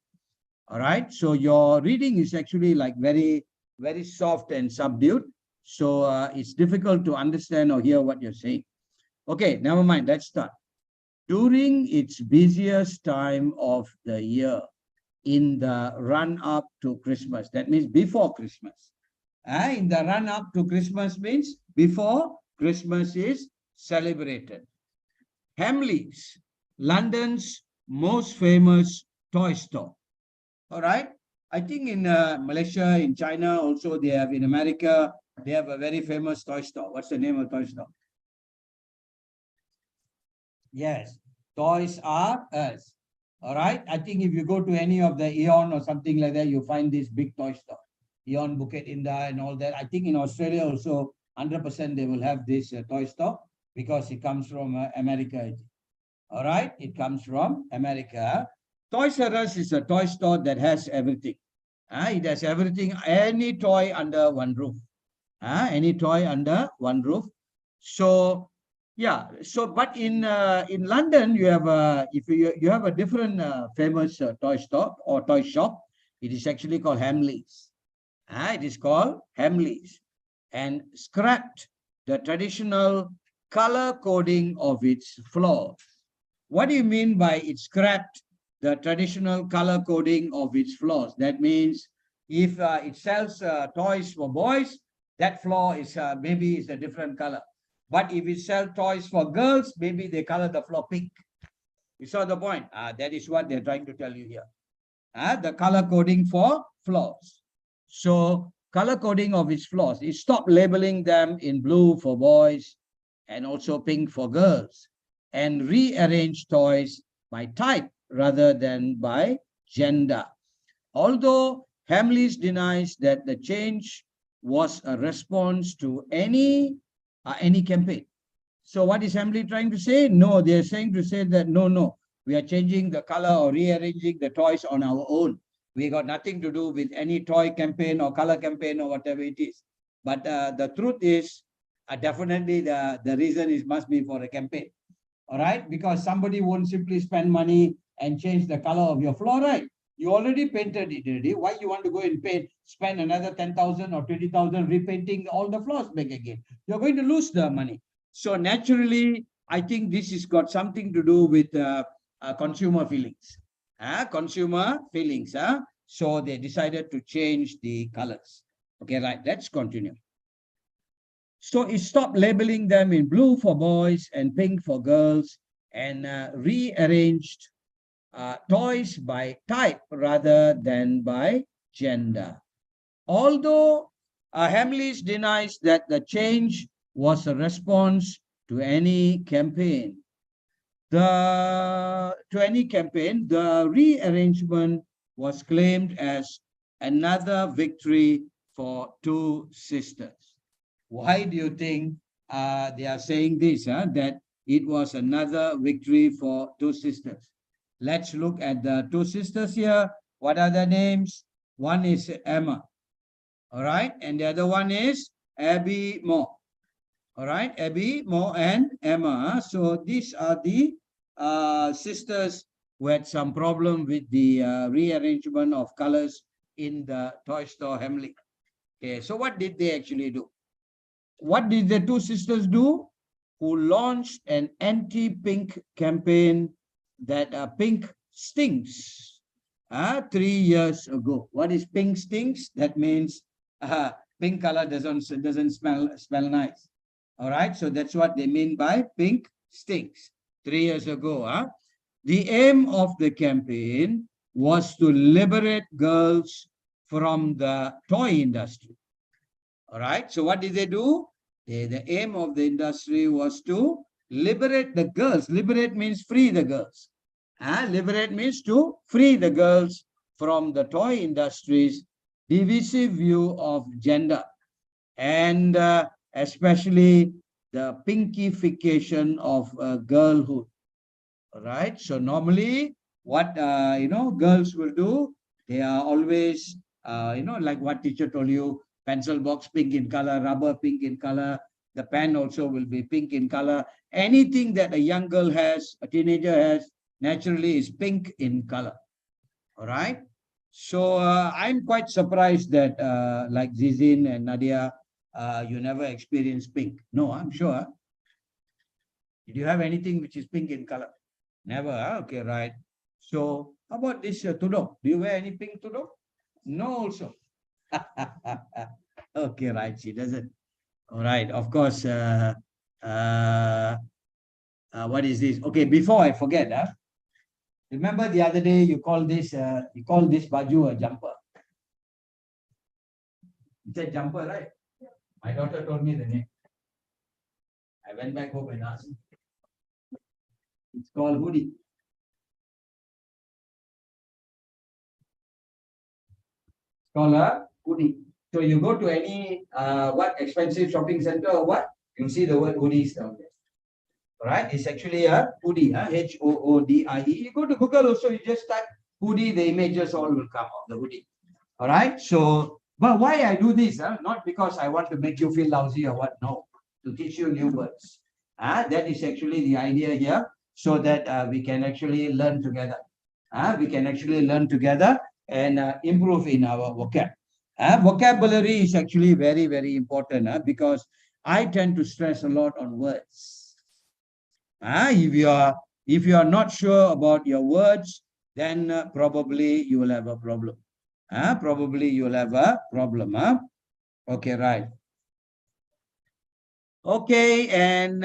All right. So your reading is actually like very, very soft and subdued. So it's difficult to understand or hear what you're saying. Okay, never mind. Let's start. During its busiest time of the year, in the run up to Christmas, that means before Christmas. In the run up to Christmas means before Christmas is celebrated. Hamleys, London's most famous toy store. All right. I think in Malaysia, in China, also they have, in America, they have a very famous toy store. What's the name of toy store? Yes, Toys R Us. All right. I think if you go to any of the Eon or something like that, you find this big toy store. Eon, Bukit Indah, and all that. I think in Australia also, 100% they will have this toy store because it comes from America. All right. It comes from America. Toys R Us is a toy store that has everything. It has everything, any toy under one roof. Any toy under one roof. So, yeah. So, but in London, you have you have a different famous toy store or toy shop. It is actually called Hamleys. It is called Hamleys, and scrapped the traditional color coding of its floors. What do you mean by it scrapped the traditional color coding of its floors? That means If it sells toys for boys, that floor is maybe is a different color. But if it sells toys for girls, maybe they color the floor pink. You saw the point? That is what they're trying to tell you here. The color coding for floors. So color coding of its floors. It stopped labeling them in blue for boys and also pink for girls, and rearrange toys by type rather than by gender. Although Hamleys denies that the change was a response to any campaign. So what is Hamley trying to say? No, they're saying to say that no, we are changing the color or rearranging the toys on our own. We got nothing to do with any toy campaign or color campaign or whatever it is. But the truth is, definitely the reason is must be for a campaign. All right, because somebody won't simply spend money and change the color of your floor, right? You already painted it already. Why you want to go and paint, spend another 10,000 or 20,000 repainting all the floors back again? You're going to lose the money. So naturally, I think this has got something to do with consumer feelings. Consumer feelings. So they decided to change the colors. Okay, right. Let's continue. So it stopped labeling them in blue for boys and pink for girls, and rearranged toys by type rather than by gender. Although Hamleys denies that the change was a response to any campaign, the rearrangement was claimed as another victory for two sisters. Why do you think they are saying this, that it was another victory for two sisters? Let's look at the two sisters here. What are their names? One is Emma. All right. And the other one is Abby Moore. All right. Abby Moore and Emma. So these are the sisters who had some problem with the rearrangement of colors in the toy store Hamley. Okay. So what did they actually do? What did the two sisters do? Who launched an anti-pink campaign that pink stinks 3 years ago. What is pink stinks? That means pink color doesn't smell nice. All right, so that's what they mean by pink stinks. 3 years ago. The aim of the campaign was to liberate girls from the toy industry. All right, so what did they do? The aim of the industry was to liberate the girls. Liberate means free the girls. Liberate means to free the girls from the toy industry's divisive view of gender, and especially the pinkification of girlhood. All right, so normally what girls will do, they are always like what teacher told you, pencil box pink in color, rubber pink in color, the pen also will be pink in color. Anything that a young girl has, a teenager has, naturally is pink in color. All right. So I'm quite surprised that like Zizin and Nadia, you never experienced pink. No, I'm sure. Did you have anything which is pink in color? Never. Okay, right. So how about this tudung? Do you wear any pink tudung? No, also. Okay, right. She doesn't. All right. Of course. What is this? Okay, before I forget, remember the other day you called this baju a jumper. It's a jumper, right? My daughter told me the name. I went back home and asked. It's called hoodie. It's called a hoodie. So you go to any what expensive shopping center or what, you'll see the word hoodies down there. All right, it's actually a hoodie, Hoodie. You go to Google also, you just type hoodie, the images all will come of the hoodie. All right, so but why I do this? Not because I want to make you feel lousy or what, no, to teach you new words. That is actually the idea here, so that we can actually learn together. We can actually learn together and improve in our vocab. Vocabulary is actually very, very important because I tend to stress a lot on words. If you are not sure about your words, then probably you will have a problem. Probably you'll have a problem. Okay, right. Okay, and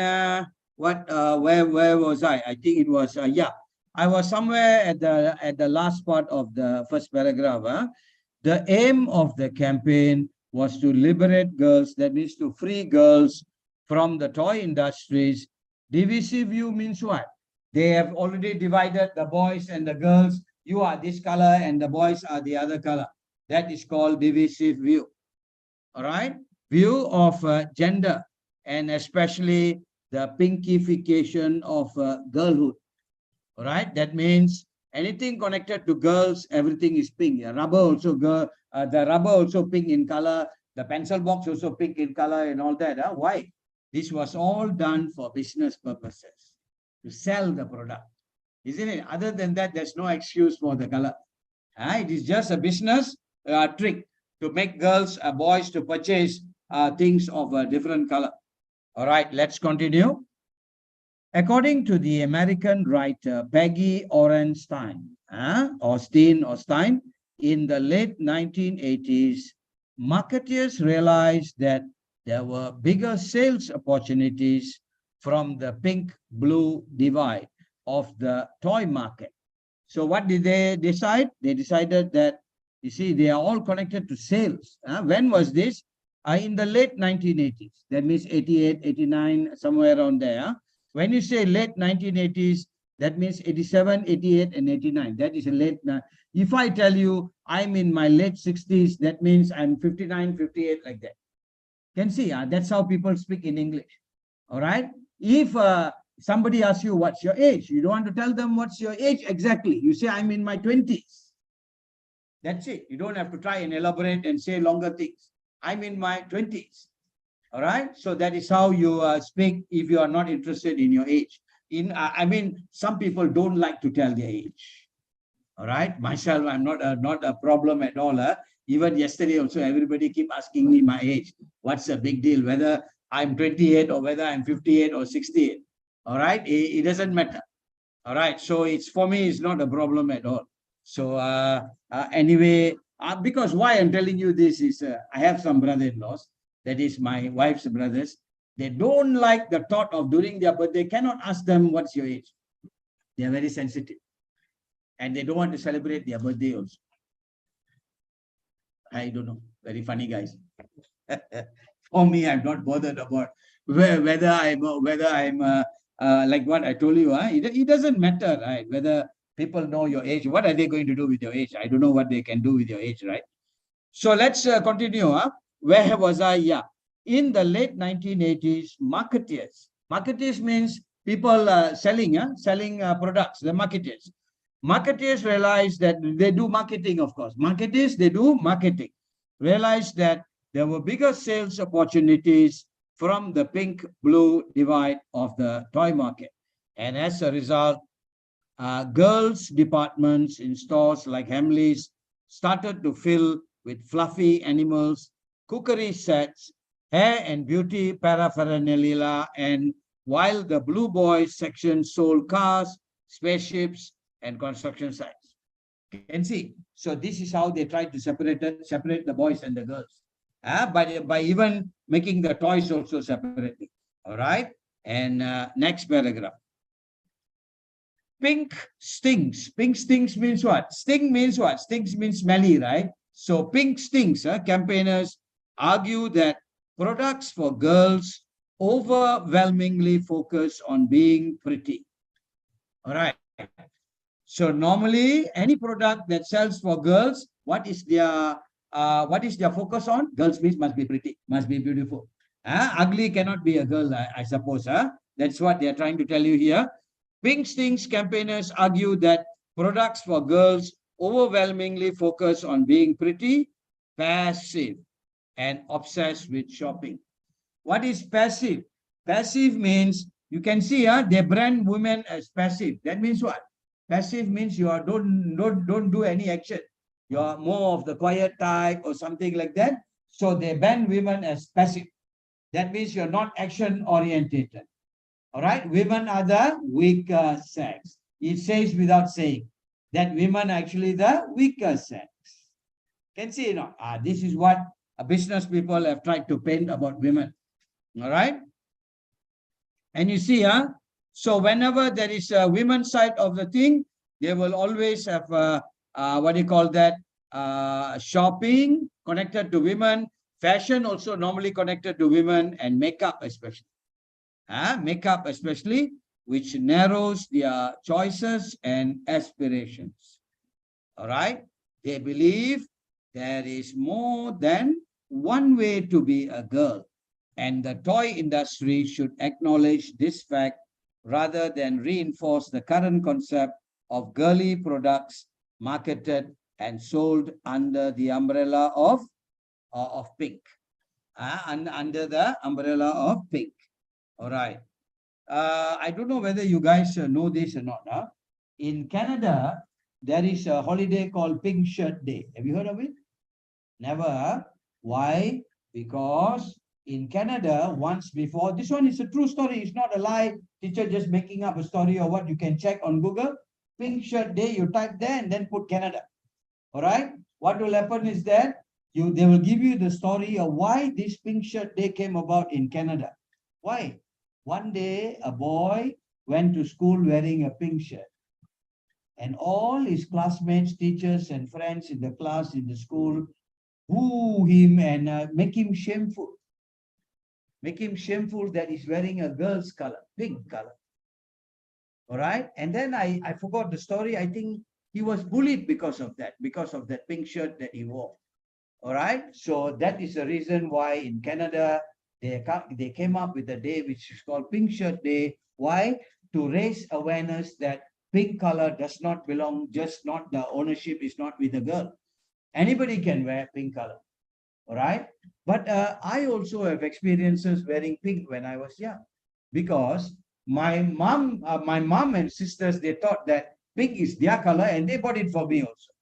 where was I? I think it was yeah. I was somewhere at the last part of the first paragraph. The aim of the campaign was to liberate girls, that means to free girls from the toy industries. Divisive view means what? They have already divided the boys and the girls. You are this color and the boys are the other color. That is called divisive view. All right? View of gender and especially the pinkification of girlhood. All right? That means anything connected to girls, everything is pink. Rubber also the rubber also pink in color. The pencil box also pink in color and all that. Why? This was all done for business purposes, to sell the product. Isn't it? Other than that, there's no excuse for the color. It is just a business trick to make girls, boys to purchase things of a different color. All right, let's continue. According to the American writer Peggy Orenstein, Stein, in the late 1980s, marketeers realized that there were bigger sales opportunities from the pink-blue divide of the toy market. So what did they decide? They decided that, you see, they are all connected to sales. When was this? In the late 1980s. That means 88, 89, somewhere around there. When you say late 1980s, that means 87, 88, and 89. That is a late. If I tell you I'm in my late 60s, that means I'm 59, 58, like that. Can see, that's how people speak in English. All right. If somebody asks you what's your age, you don't want to tell them what's your age exactly. You say I'm in my 20s. That's it. You don't have to try and elaborate and say longer things. I'm in my 20s. All right. So that is how you speak if you are not interested in your age. I mean, some people don't like to tell their age. All right. Myself, I'm not a problem at all. Even yesterday also, everybody keep asking me my age. What's the big deal? Whether I'm 28 or whether I'm 58 or 68. All right. It doesn't matter. All right. So it's for me, it's not a problem at all. So anyway, because why I'm telling you this is I have some brother-in-laws. That is my wife's brothers. They don't like the thought of doing their birthday. Cannot ask them what's your age. They are very sensitive. And they don't want to celebrate their birthday also. I don't know. Very funny guys. For me, I'm not bothered about whether I'm like what I told you. It doesn't matter, right? Whether people know your age. What are they going to do with your age? I don't know what they can do with your age, right? So let's continue. Where was I? Yeah. In the late 1980s, marketeers. Marketeers means people selling products, the marketeers. Marketeers realized that they do marketing, of course. Marketeers, they do marketing. Realized that there were bigger sales opportunities from the pink-blue divide of the toy market. And as a result, girls' departments in stores like Hamleys started to fill with fluffy animals, cookery sets, hair and beauty paraphernalia, and while the blue boys section sold cars, spaceships, and construction sites. Can see. So this is how they try to separate the boys and the girls. By even making the toys also separately. All right. And next paragraph. Pink stings. Pink stings means what? Sting means what? Stings means smelly, right? So pink stings. Campaigners argue that products for girls overwhelmingly focus on being pretty. All right. So normally any product that sells for girls, what is their focus on? Girls means must be pretty, must be beautiful. Ugly cannot be a girl, I suppose. That's what they are trying to tell you here. Pink Stings campaigners argue that products for girls overwhelmingly focus on being pretty, passive, and obsessed with shopping. What is passive? Passive means you can see they brand women as passive. That means what? Passive means you are don't do any action. You are more of the quiet type or something like that. So they ban women as passive. That means you're not action orientated. All right. Women are the weaker sex. It says without saying that women are actually the weaker sex. Can see, you know, this is what business people have tried to paint about women. All right. And you see, so whenever there is a women's side of the thing, they will always have what do you call that? Shopping connected to women, fashion also normally connected to women, and makeup especially. Makeup especially, which narrows their choices and aspirations. All right. They believe there is more than one way to be a girl, and the toy industry should acknowledge this fact rather than reinforce the current concept of girly products marketed and sold under the umbrella of pink. Under the umbrella of pink. All right. I don't know whether you guys know this or not. In Canada, there is a holiday called Pink Shirt Day. Have you heard of it? Never. Why? Because in Canada, once before, this one is a true story. It's not a lie. Teacher just making up a story or what you can check on Google. Pink Shirt Day, you type there and then put Canada. All right. What will happen is that they will give you the story of why this Pink Shirt Day came about in Canada. Why? One day, a boy went to school wearing a pink shirt. And all his classmates, teachers, and friends in the class, in the school, boo him and make him shameful. Make him shameful that he's wearing a girl's color, pink color. All right. And then I forgot the story. I think he was bullied because of that pink shirt that he wore. All right. So that is the reason why in Canada, they came up with a day which is called Pink Shirt Day. Why? To raise awareness that pink color does not belong, just not the ownership is not with a girl. Anybody can wear pink color. All right. But I also have experiences wearing pink when I was young, because my mom and sisters, they thought that pink is their color and they bought it for me also.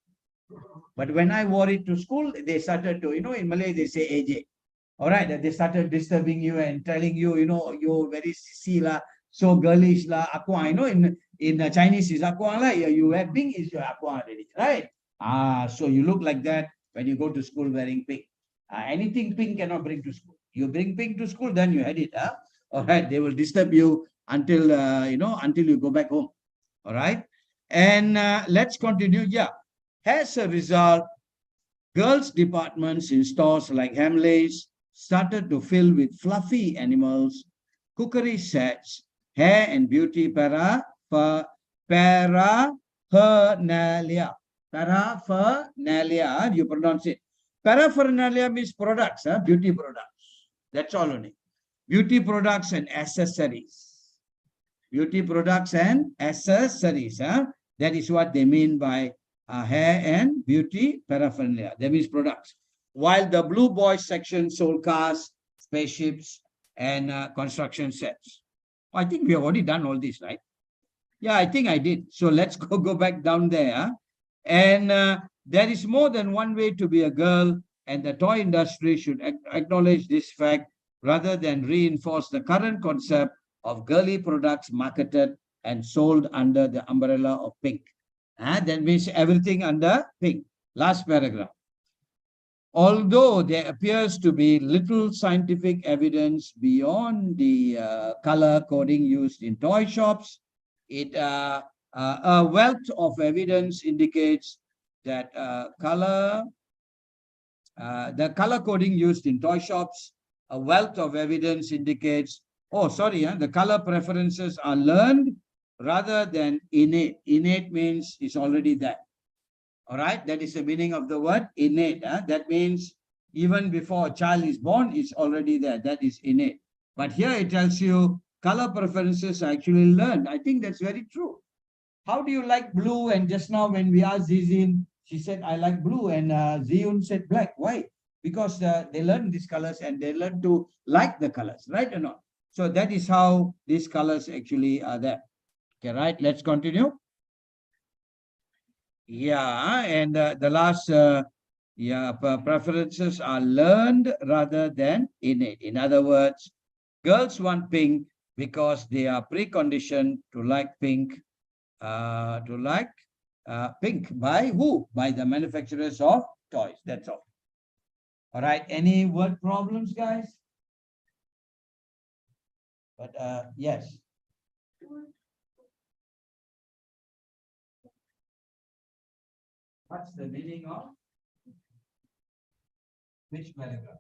But when I wore it to school, they started to, in Malay, they say AJ. All right, they started disturbing you and telling you, you're very sissy la, so girlish la, aqua. In Chinese is aqua la, you wear pink is your aqua already, right? So you look like that when you go to school wearing pink. Anything pink cannot bring to school. You bring pink to school, then you had it. All right, they will disturb you until until you go back home. All right, and let's continue. Yeah, as a result, girls' departments in stores like Hamleys started to fill with fluffy animals, cookery sets, hair and beauty paraphernalia. Paraphernalia, you pronounce it. Paraphernalia means products, beauty products. That's all only. Beauty products and accessories. Beauty products and accessories. That is what they mean by hair and beauty paraphernalia. That means products. While the blue boys section sold cars, spaceships, and construction sets. I think we have already done all this, right? Yeah, I think I did. So let's go back down there. And there is more than one way to be a girl, and the toy industry should acknowledge this fact rather than reinforce the current concept of girly products marketed and sold under the umbrella of pink. That means everything under pink. Last paragraph. Although there appears to be little scientific evidence beyond the color coding used in toy shops, a wealth of evidence indicates that the color coding used in toy shops, a wealth of evidence indicates, the color preferences are learned rather than innate. Innate means it's already there. All right, that is the meaning of the word innate. That means even before a child is born, it's already there. That is innate. But here it tells you color preferences are actually learned. I think that's very true. How do you like blue? And just now when we asked Zizin, she said, I like blue. And Ziyun said black. Why? Because they learn these colors and they learn to like the colors, right or not? So that is how these colors actually are there. Okay, right? Let's continue. Yeah, and the last, preferences are learned rather than innate. In other words, girls want pink because they are preconditioned to like pink, pink by who? By the manufacturers of toys. That's all. All right. Any word problems, guys? But yes. What's the meaning of which paragraph?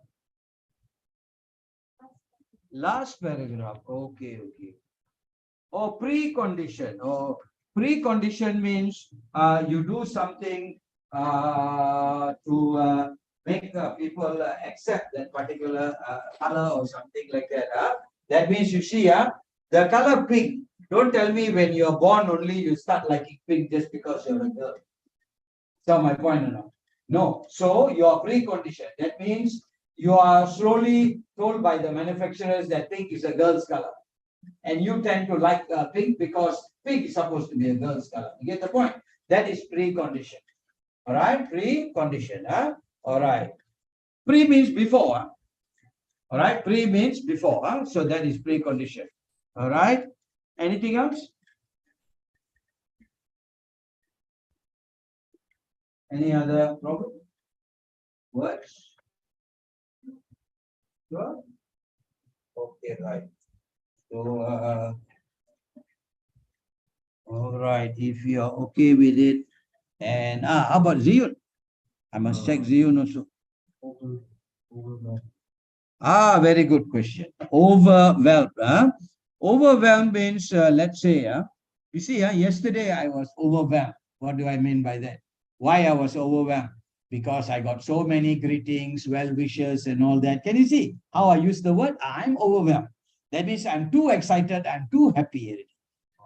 Last paragraph. Okay, okay. Oh, precondition. Oh, precondition means you do something to make people accept that particular color or something like that. That means you see, the color pink. Don't tell me when you're born only you start liking pink just because you're a girl. So my point or not? No. So your precondition. That means you are slowly told by the manufacturers that pink is a girl's color. And you tend to like pink because pink is supposed to be a girl's color. You get the point? That is precondition. All right? Precondition. All right. Pre means before. All right? Pre means before. So that is precondition. All right? Anything else? Any other problem? Words? Sure? Okay, right. So, all right, if you are okay with it, and how about Ziyun? I must check Ziyun also. Very good question. Overwhelmed. Overwhelmed means, let's say, you see, yesterday I was overwhelmed. What do I mean by that? Why I was overwhelmed? Because I got so many greetings, well wishes, and all that. Can you see how I use the word? I'm overwhelmed. That means I'm too excited, I'm too happy.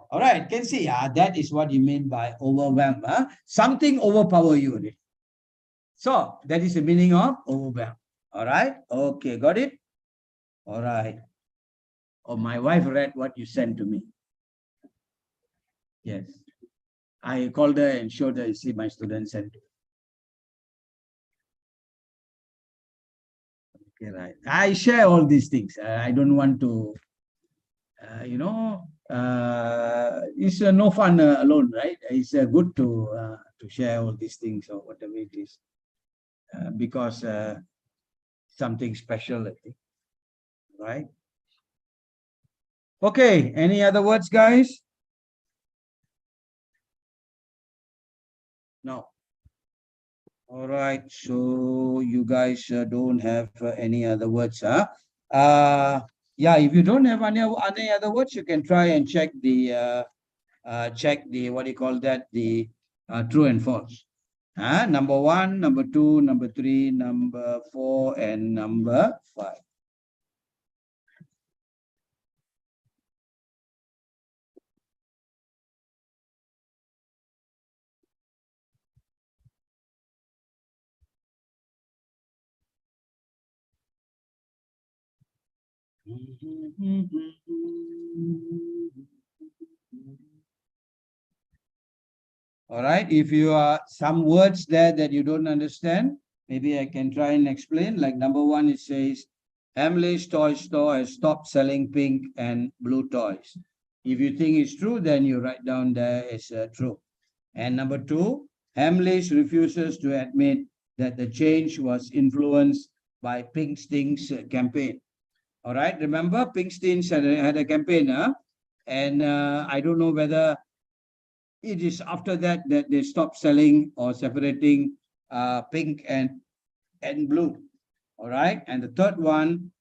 All right, can see, that is what you mean by overwhelmed. Something overpower you. So that is the meaning of overwhelmed. All right, okay, got it? All right. Oh, my wife read what you sent to me. Yes. I called her and showed her, you see, my student sent. Okay, right. I share all these things. I don't want to, it's no fun alone, right? It's good to share all these things or whatever it is, because something special, I think, right? Okay, any other words, guys? No. All right, so you guys don't have any other words, yeah, if you don't have any other words, you can try and check the what do you call that, the true and false. Number 1, number 2, number 3, number 4, and number 5. All right, if you are some words there that you don't understand, maybe I can try and explain. Like number 1, it says, Hamley's toy store has stopped selling pink and blue toys. If you think it's true, then you write down there as true. And number 2, Hamley's refuses to admit that the change was influenced by Pinkstein's campaign. All right, remember Pinkstein's had a campaign, and I don't know whether it is after that that they stopped selling or separating pink and blue. All right, and the third one,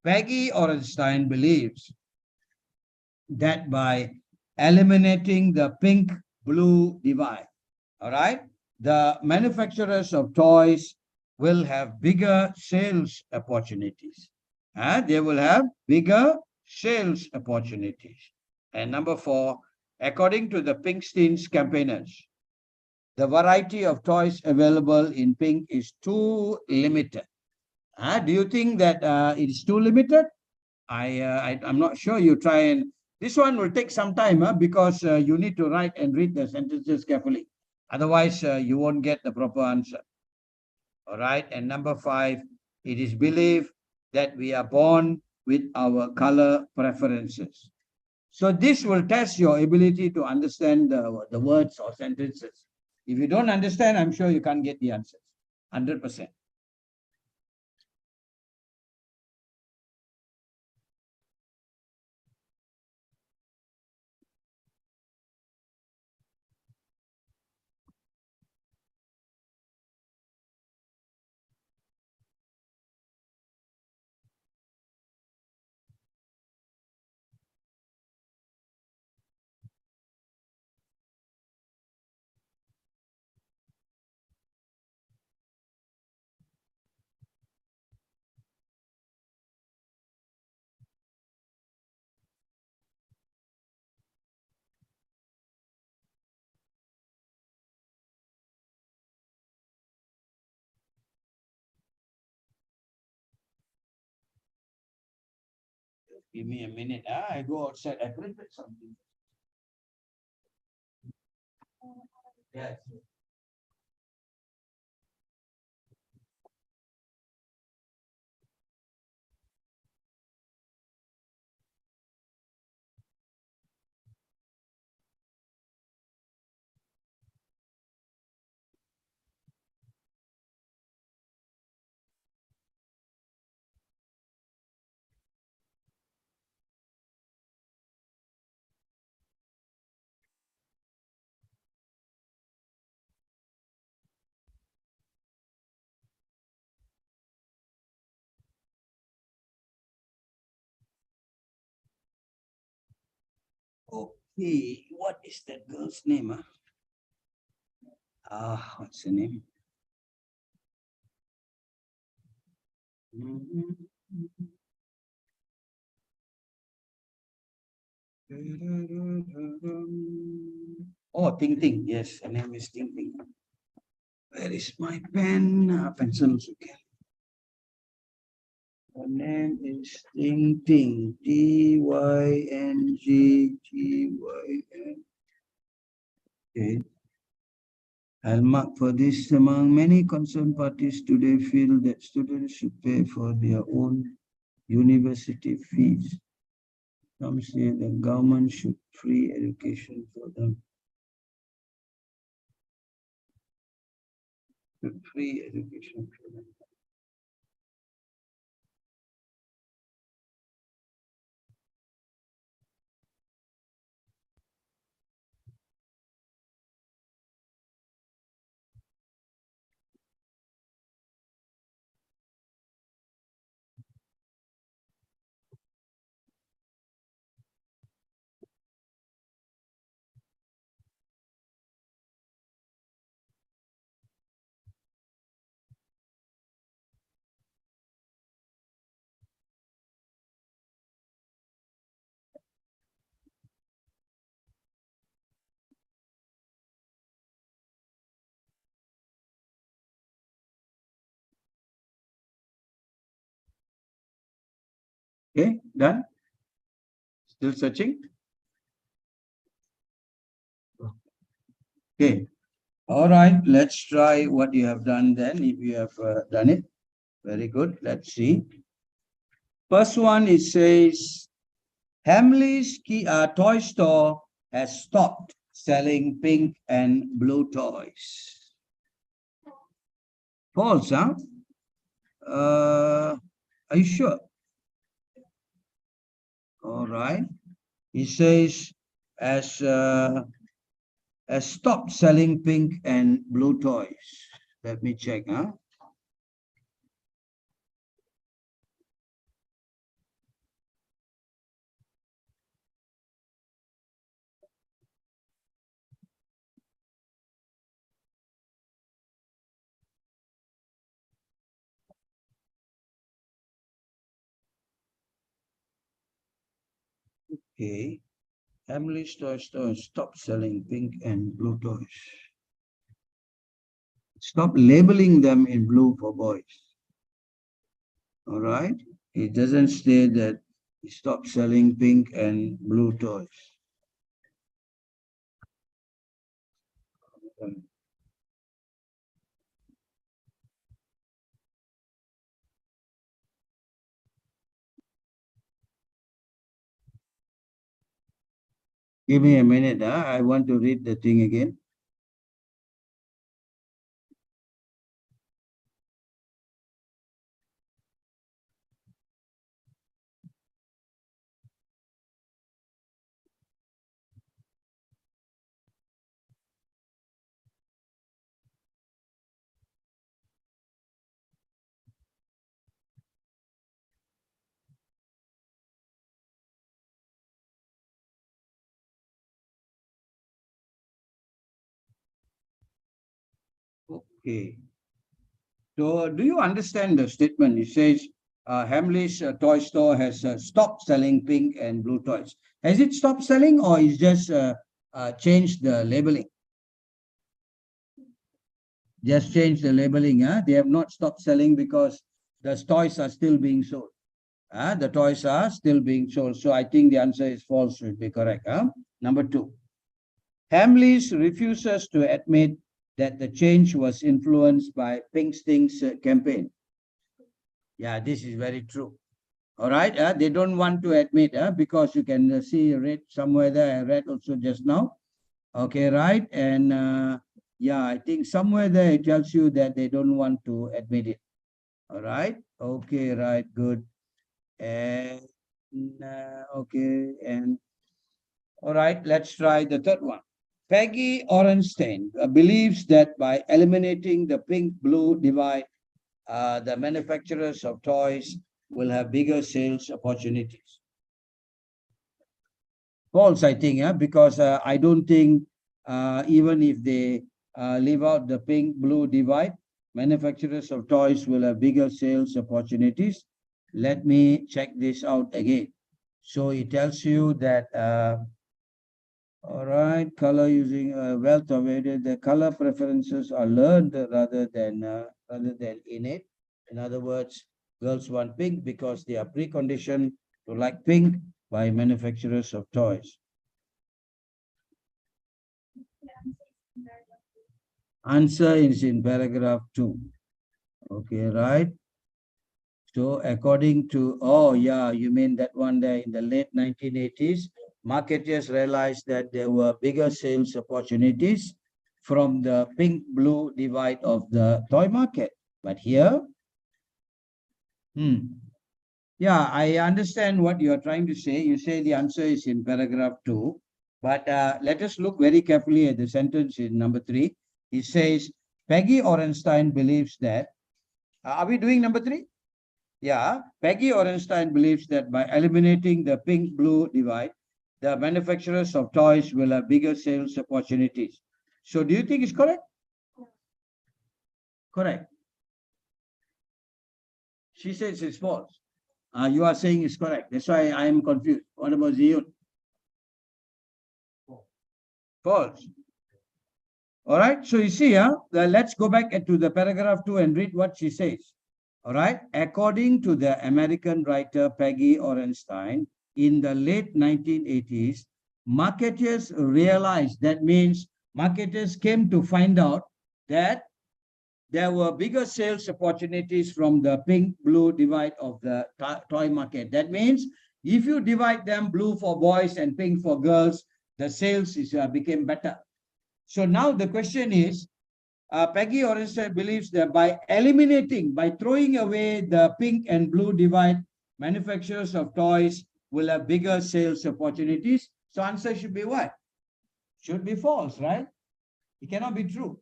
Peggy Orenstein believes that by eliminating the pink-blue divide, all right, the manufacturers of toys will have bigger sales opportunities. They will have bigger sales opportunities. And number 4, according to the Pinkstein's campaigners, the variety of toys available in pink is too limited. Do you think that it is too limited? I'm not sure. You try and this one will take some time because you need to write and read the sentences carefully. Otherwise, you won't get the proper answer. All right. And number 5, it is believed that we are born with our color preferences. So this will test your ability to understand the words or sentences. If you don't understand, I'm sure you can't get the answers. 100%. Give me a minute. I go outside. I printed something. Yes. Okay, what is that girl's name? What's her name? Oh, Ting Ting. Yes, her name is Ting Ting. Where is my pen? Pencil also can. Her name is Ting Ting. Tyng. Okay. I'll mark for this. Among many concerned parties today feel that students should pay for their own university fees. Some say the government should free education for them. Free education for them. Okay, done? Still searching? Okay. All right, let's try what you have done then, if you have done it. Very good. Let's see. First one, it says, Hamley's toy store has stopped selling pink and blue toys. False, huh? Are you sure? All right. He says, has stopped selling pink and blue toys. Let me check, huh? Okay. Hamley's toy store stopped selling pink and blue toys. Stop labeling them in blue for boys. All right. It doesn't say that it stopped selling pink and blue toys. Give me a minute. I want to read the thing again. Okay. So, do you understand the statement? It says, Hamley's toy store has stopped selling pink and blue toys. Has it stopped selling or is just changed the labeling? Just changed the labeling. They have not stopped selling because the toys are still being sold. The toys are still being sold. So, I think the answer is false, would be correct. Number two. Hamleys refuses to admit that the change was influenced by Pink Sting's campaign. Yeah, this is very true. All right, they don't want to admit because you can see read somewhere there. I read also just now. Okay, right, and yeah, I think somewhere there it tells you that they don't want to admit it. All right, okay, right, good, and okay, and all right, let's try the third one. Peggy Orenstein believes that by eliminating the pink-blue divide, the manufacturers of toys will have bigger sales opportunities. False, I think, because I don't think even if they leave out the pink-blue divide, manufacturers of toys will have bigger sales opportunities. Let me check this out again. So it tells you that all right, color using wealth of data. The color preferences are learned rather than innate. In other words, girls want pink because they are preconditioned to like pink by manufacturers of toys. Answer is in paragraph 2. Okay, right? So according to, oh yeah, you mean that one there in the late 1980s, marketers realized that there were bigger sales opportunities from the pink-blue divide of the toy market. But here, yeah, I understand what you are trying to say. You say the answer is in paragraph 2, but let us look very carefully at the sentence in number 3. It says, Peggy Orenstein believes that, are we doing number 3? Yeah, Peggy Orenstein believes that by eliminating the pink-blue divide, the manufacturers of toys will have bigger sales opportunities. So do you think it's correct? Correct. She says it's false. You are saying it's correct. That's why I am confused. What about Ziyun? False. All right. So you see, let's go back to the paragraph 2 and read what she says. All right. According to the American writer Peggy Orenstein, in the late 1980s, marketers realized, that means marketers came to find out that there were bigger sales opportunities from the pink-blue divide of the toy market. That means if you divide them blue for boys and pink for girls, the sales became better. So now the question is, Peggy Orenstein believes that by eliminating, by throwing away the pink and blue divide, manufacturers of toys will have bigger sales opportunities. So answer should be what? Should be false, right? It cannot be true.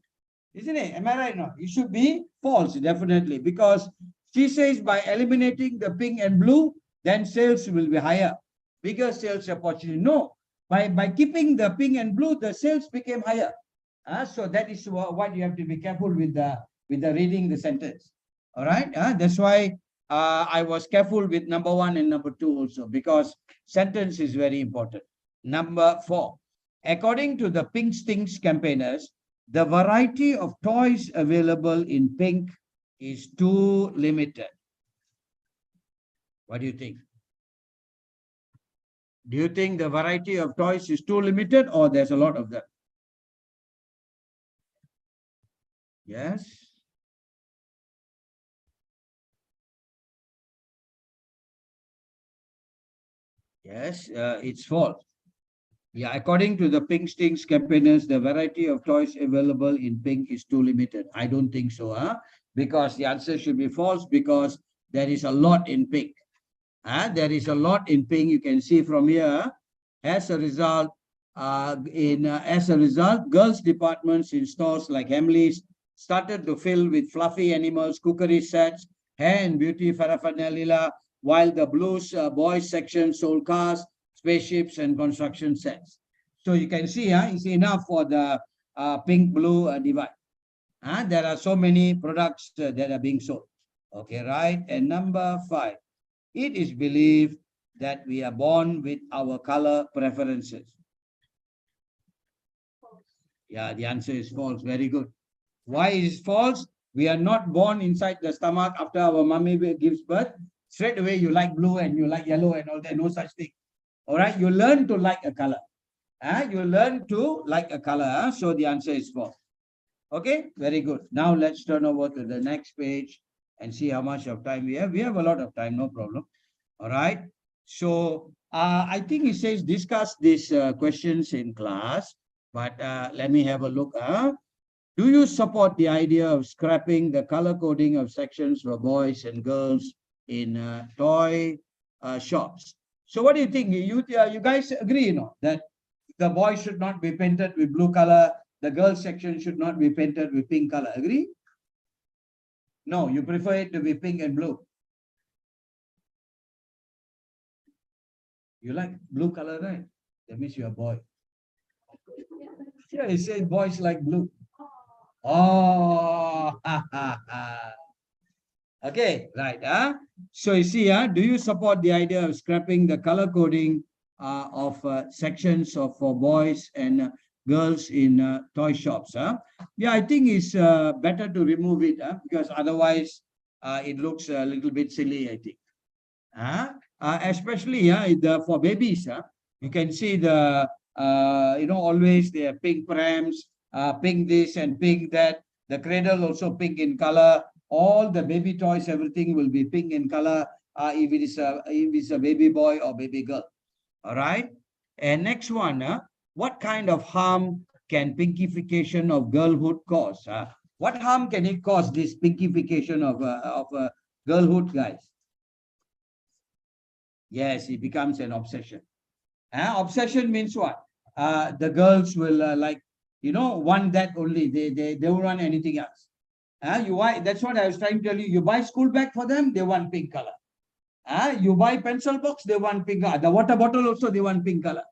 Isn't it? Am I right now? It should be false, definitely, because she says by eliminating the pink and blue, then sales will be higher. Bigger sales opportunity. No, by keeping the pink and blue, the sales became higher. So that is what you have to be careful with the reading the sentence. All right. That's why I was careful with number 1 and number 2 also, because sentence is very important. Number 4. According to the Pink Stings campaigners, the variety of toys available in pink is too limited. What do you think? Do you think the variety of toys is too limited or there's a lot of them? Yes. Yes, it's false. Yeah, according to the Pink Stinks campaigners, the variety of toys available in pink is too limited. I don't think so, because the answer should be false because there is a lot in pink. There is a lot in pink. You can see from here. As a result, girls' departments in stores like Hamleys started to fill with fluffy animals, cookery sets, hair and beauty paraphernalia, while the blues boys section sold cars, spaceships, and construction sets. So you can see, it's enough for the pink blue divide. There are so many products that are being sold. Okay, right? And number 5. It is believed that we are born with our color preferences. Yeah, the answer is false. Very good. Why is false? We are not born inside the stomach after our mommy gives birth. Straight away, you like blue and you like yellow and all that. No such thing. All right. You learn to like a color. You learn to like a color. So the answer is false. Okay. Very good. Now let's turn over to the next page and see how much of time we have. We have a lot of time. No problem. All right. So I think it says discuss these questions in class, but let me have a look. Do you support the idea of scrapping the color coding of sections for boys and girls in toy shops? So what do you think? You guys agree, that the boys should not be painted with blue color, the girls section should not be painted with pink color. Agree? No, you prefer it to be pink and blue. You like blue color, right? That means you're a boy. Yeah, it says boys like blue. Oh, okay, right. So you see, do you support the idea of scrapping the color coding of sections for boys and girls in toy shops? Yeah, I think it's better to remove it because otherwise it looks a little bit silly, I think. Especially for babies, you can see always they have pink prams, pink this and pink that. The cradle also pink in color. All the baby toys, everything will be pink in color. If it's a baby boy or baby girl. All right. And next one, what kind of harm can pinkification of girlhood cause? What harm can it cause? This pinkification of girlhood, guys? Yes, it becomes an obsession. Obsession means what? The girls will want that only. They don't want anything else. That's what I was trying to tell you. You buy school bag for them, they want pink color. You buy pencil box, they want pink color. The water bottle also, they want pink color.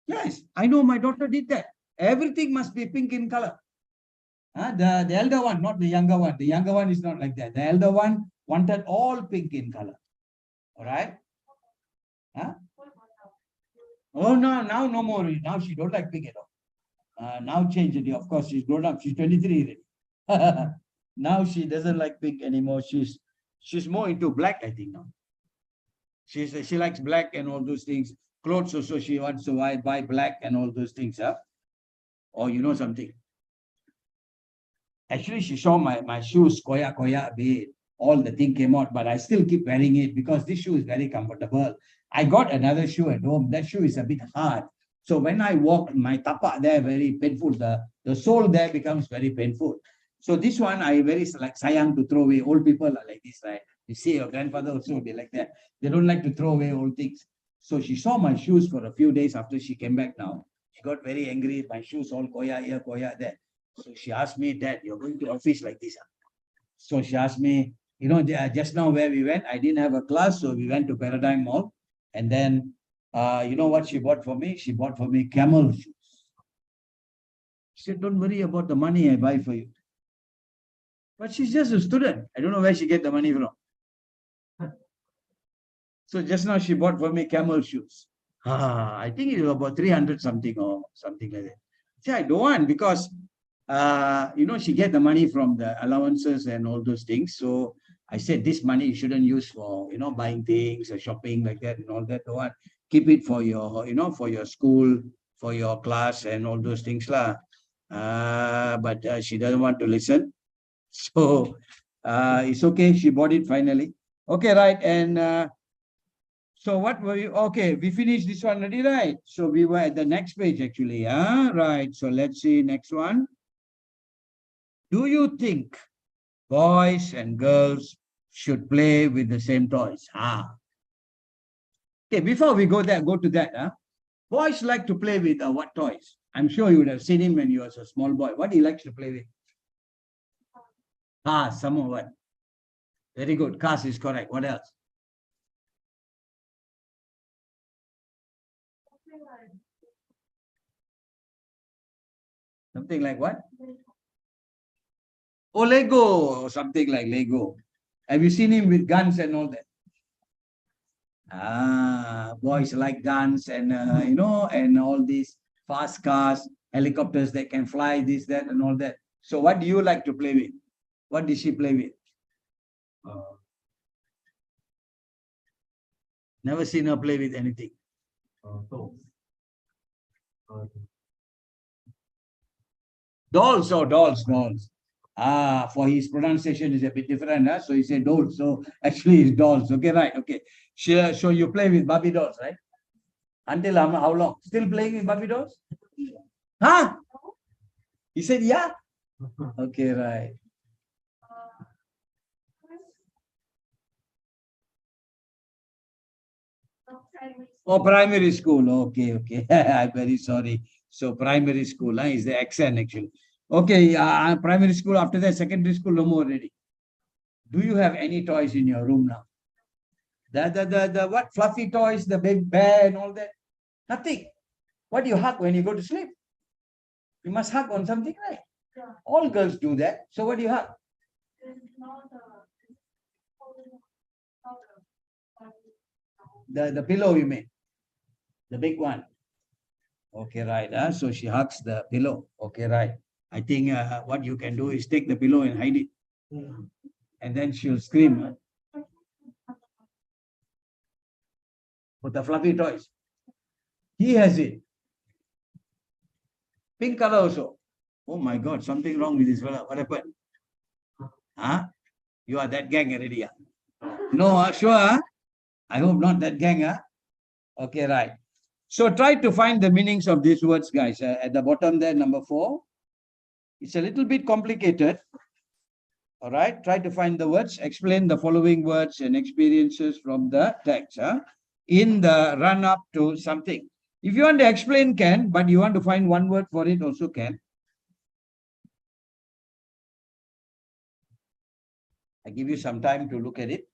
Yes, I know my daughter did that. Everything must be pink in color. The elder one, not the younger one. The younger one is not like that. The elder one wanted all pink in color. All right. Oh no, now no more. Now she don't like pink at all. Now change it. Of course, she's grown up. She's 23 already. Now she doesn't like pink anymore. She's more into black, I think now. She likes black and all those things. Clothes also she wants to buy black and all those things. Or you know something. Actually, she saw my shoes, koya a bit. All the thing came out, but I still keep wearing it because this shoe is very comfortable. I got another shoe at home. That shoe is a bit hard. So when I walk, my tapak there very painful. The sole there becomes very painful. So this one, I very like sayang to throw away. Old people are like this, right? You see your grandfather also be like that. They don't like to throw away old things. So she saw my shoes for a few days after she came back now. She got very angry. My shoes all koya here, koya there. So she asked me, Dad, you're going to office like this. So she asked me, just now where we went, I didn't have a class. So we went to Paradigm Mall. And then, you know what she bought for me? She bought for me camel shoes. She said, don't worry about the money I buy for you. But she's just a student. I don't know where she get the money from. So just now she bought for me camel shoes. I think it was about 300 something or something like that. See, I don't want because, she get the money from the allowances and all those things. So I said, this money you shouldn't use for, buying things or shopping like that and all that. Don't want. Keep it for your, for your school, for your class and all those things. But she doesn't want to listen. So it's okay. She bought it finally. Okay, right. And So what were you? Okay, we finished this one already, right? So we were at the next page actually. Yeah, right. So let's see next one. Do you think boys and girls should play with the same toys? Okay, before we go to that. Boys like to play with what toys? I'm sure you would have seen him when he was a small boy. What he likes to play with? Some of what? Very good. Cars is correct. What else? Something like what? Oh, Lego, or something like Lego. Have you seen him with guns and all that? Boys like guns and and all these fast cars, helicopters that can fly, this, that, and all that. So what do you like to play with? What did she play with? Never seen her play with anything. Dolls or dolls. For his pronunciation is a bit different, so he said dolls. So actually it's dolls. Okay, right. Okay. So you play with Barbie dolls, right? Until how long? Still playing with Barbie dolls? Huh? He said, yeah. Okay, right. Oh, primary school. Okay. I'm very sorry. So primary school is the accent actually. Okay, primary school. After that, secondary school, no more already. Do you have any toys in your room now? The what fluffy toys, the big bear and all that? Nothing. What do you hug when you go to sleep? You must hug on something, right? All girls do that. So what do you hug? The pillow you mean? The big one. Okay, right. So she hugs the pillow. Okay, right. I think what you can do is take the pillow and hide it. And then she'll scream. For the fluffy toys. He has it. Pink color also. Oh my God, something wrong with this fella. What happened? You are that gang already. No, sure. I hope not that gang. Okay, right. So try to find the meanings of these words, guys. At the bottom there, number 4. It's a little bit complicated. All right. Try to find the words. Explain the following words and experiences from the text in the run up to something. If you want to explain, can, but you want to find one word for it, also can. I give you some time to look at it.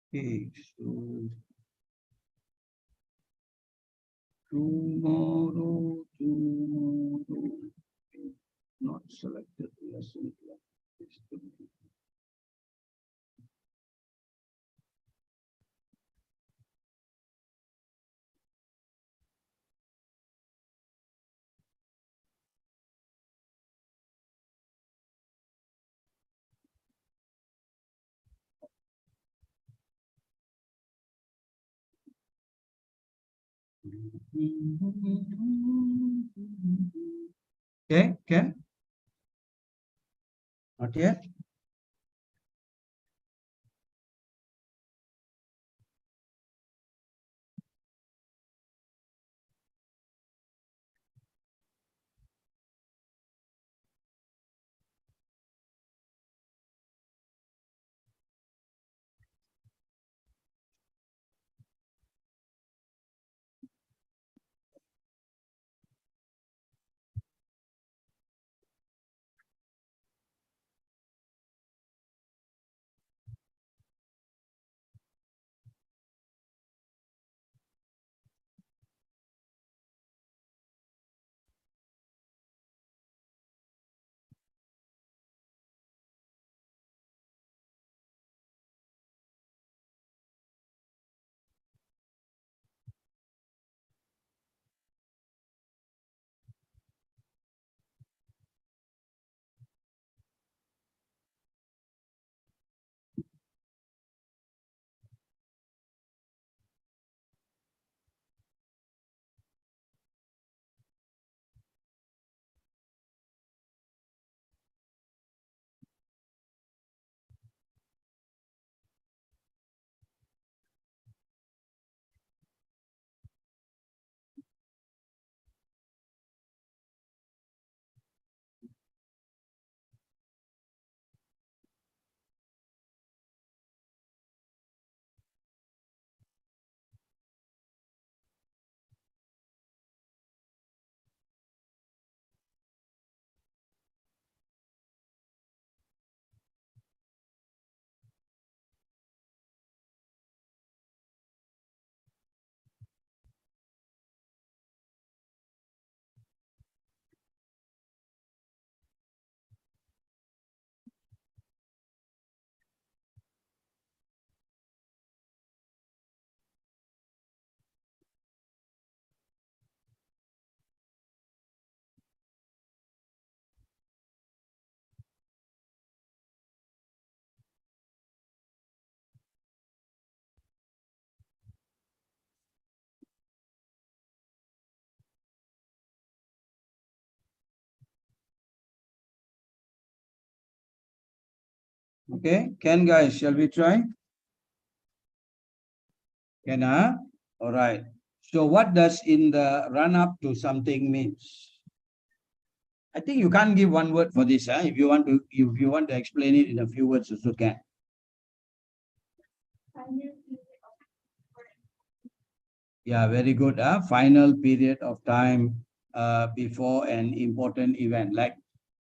Okay, so tomorrow, not selected lesson. Okay, Ken? Not yet? Okay, Ken guys, shall we try? Can all right. So what does in the run up to something means? I think you can't give one word for this. If you want to explain it in a few words, also can. Yeah, very good. Final period of time before an important event. Like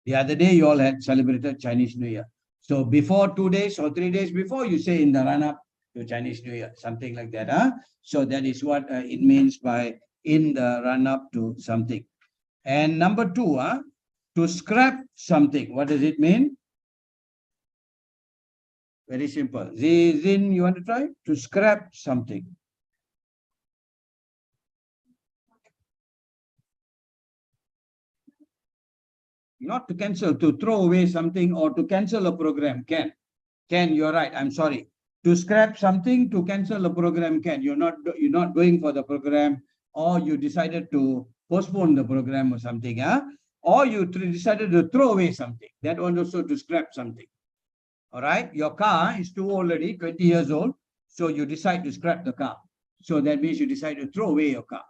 the other day, you all had celebrated Chinese New Year. So before 2 days or 3 days before, you say in the run up to Chinese New Year, something like that. So that is what it means by in the run up to something. And number two, to scrap something. What does it mean? Very simple. Zin, you want to try? To scrap something. Not to cancel, to throw away something or to cancel a program. Can, you're right. I'm sorry. To scrap something, to cancel a program, you're not going for the program, or you decided to postpone the program or something, or you decided to throw away something. That one also to scrap something. All right. Your car is too old already, 20 years old. So you decide to scrap the car. So that means you decide to throw away your car.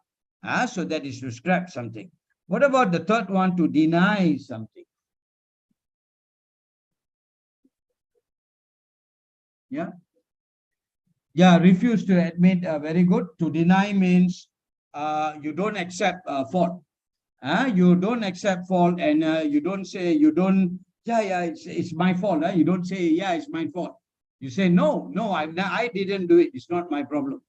So that is to scrap something. What about the third one, to deny something? Yeah. Yeah, refuse to admit, very good. To deny means you don't accept fault. You don't accept fault, and you don't say, yeah, it's my fault. You don't say, yeah, it's my fault. You say, no, I didn't do it. It's not my problem.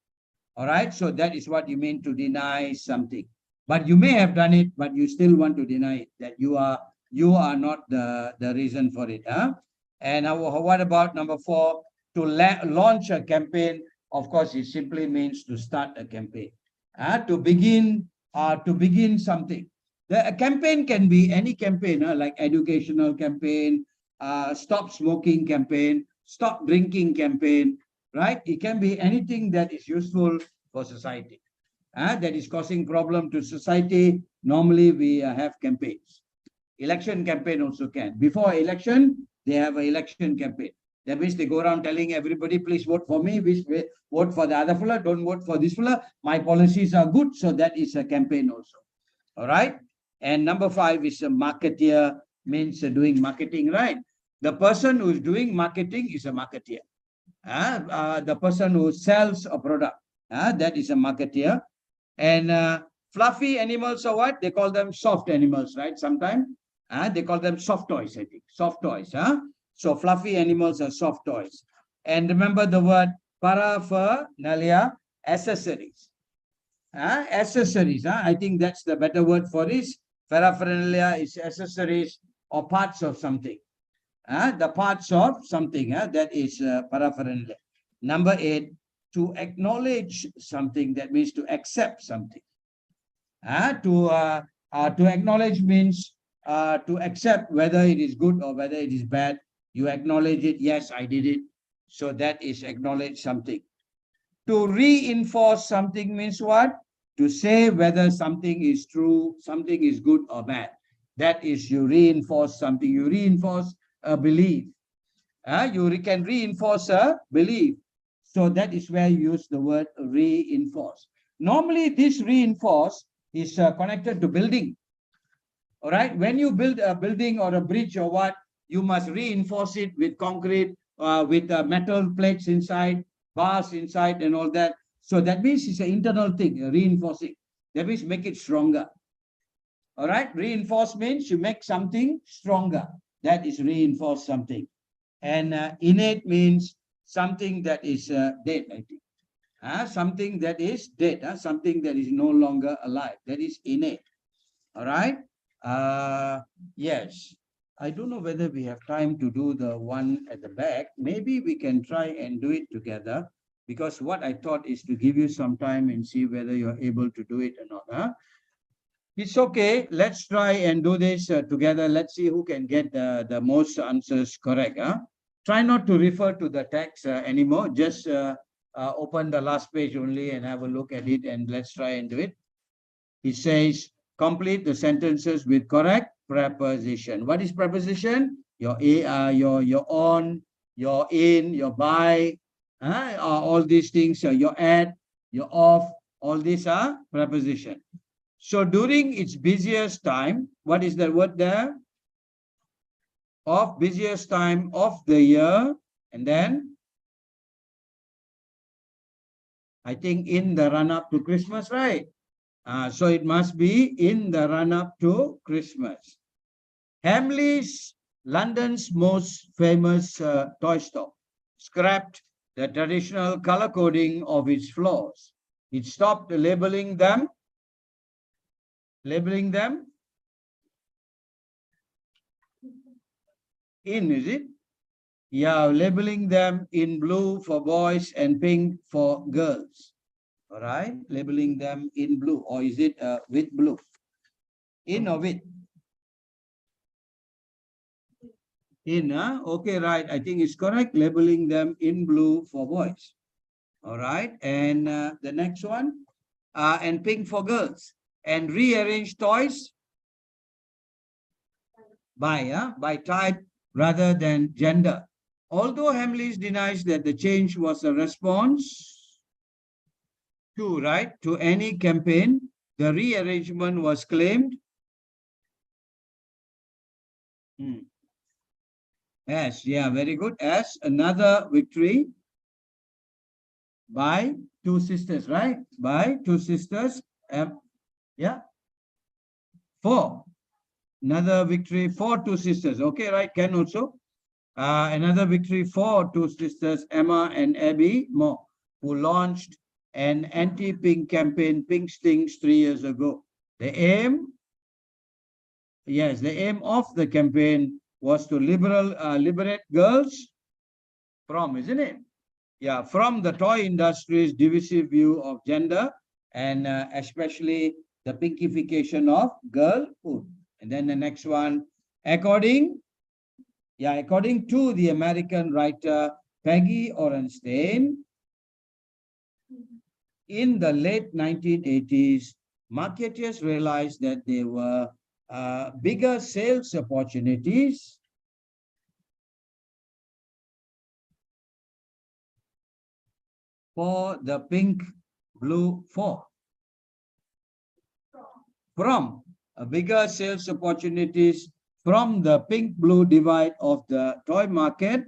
All right. So that is what you mean to deny something. But you may have done it, but you still want to deny it, that you are not the reason for it. Huh? And what about number 4? To launch a campaign, of course, it simply means to start a campaign. To begin something. A campaign can be any campaign, like educational campaign, stop smoking campaign, stop drinking campaign, right? It can be anything that is useful for society, that is causing problem to society. Normally, we have campaigns. Election campaign also can. Before election, they have an election campaign. That means they go around telling everybody, please vote for me, please vote for the other fella, don't vote for this fella. My policies are good. So that is a campaign also. All right. And number 5 is a marketeer, means doing marketing, right? The person who is doing marketing is a marketeer. The person who sells a product, that is a marketeer. And fluffy animals are what? They call them soft animals, right? Sometimes they call them soft toys, I think. Soft toys. So fluffy animals are soft toys. And remember the word paraphernalia, accessories. Accessories. I think that's the better word for this. Paraphernalia is accessories or parts of something. The parts of something, that is paraphernalia. Number 8, to acknowledge something, that means to accept something. To acknowledge means to accept whether it is good or whether it is bad. You acknowledge it, yes, I did it. So that is acknowledge something. To reinforce something means what? To say whether something is true, something is good or bad. That is, you reinforce something. You reinforce a belief. You can reinforce a belief. So that is where you use the word reinforce. Normally, this reinforce is connected to building. All right. When you build a building or a bridge or what, you must reinforce it with concrete, with metal plates inside, bars inside, and all that. So that means it's an internal thing, reinforcing. That means make it stronger. All right. Reinforce means you make something stronger. That is reinforce something. And innate means something that is dead, I think. Something that is dead, something that is no longer alive. That is innate. All right. Yes. I don't know whether we have time to do the one at the back. Maybe we can try and do it together, because what I thought is to give you some time and see whether you're able to do it or not. It's okay. Let's try and do this together. Let's see who can get the most answers correct. Try not to refer to the text anymore. Just open the last page only and have a look at it, and let's try and do it. It says, complete the sentences with correct preposition. What is preposition? Your on, your in, your by, all these things, your at, your off, all these are preposition. So during its busiest time, what is the word there? Of busiest time of the year. And then I think in the run-up to Christmas, right? So it must be in the run-up to Christmas. Hamleys, London's most famous toy store, scrapped the traditional color coding of its floors. It stopped labeling them in, is it? Yeah, labeling them in blue for boys and pink for girls. All right, labeling them in blue, or is it with blue? In or with? In, okay, right. I think it's correct. Labeling them in blue for boys. All right, and the next one, and pink for girls. And rearrange toys by type rather than gender. Although Hamleys denies that the change was a response to any campaign, the rearrangement was claimed as, yeah, very good, as another victory by two sisters, right? By two sisters, yeah, for another victory for two sisters. Okay, right, can also. Another victory for two sisters, Emma and Abby Moore, who launched an anti-pink campaign, Pink Stings, 3 years ago. The aim, yes, the aim of the campaign was to liberate girls from, isn't it? Yeah, from the toy industry's divisive view of gender and especially the pinkification of girlhood. And then the next one, according to the American writer Peggy Orenstein, in the late 1980s, marketers realized that there were bigger sales opportunities for the pink blue from bigger sales opportunities from the pink blue divide of the toy market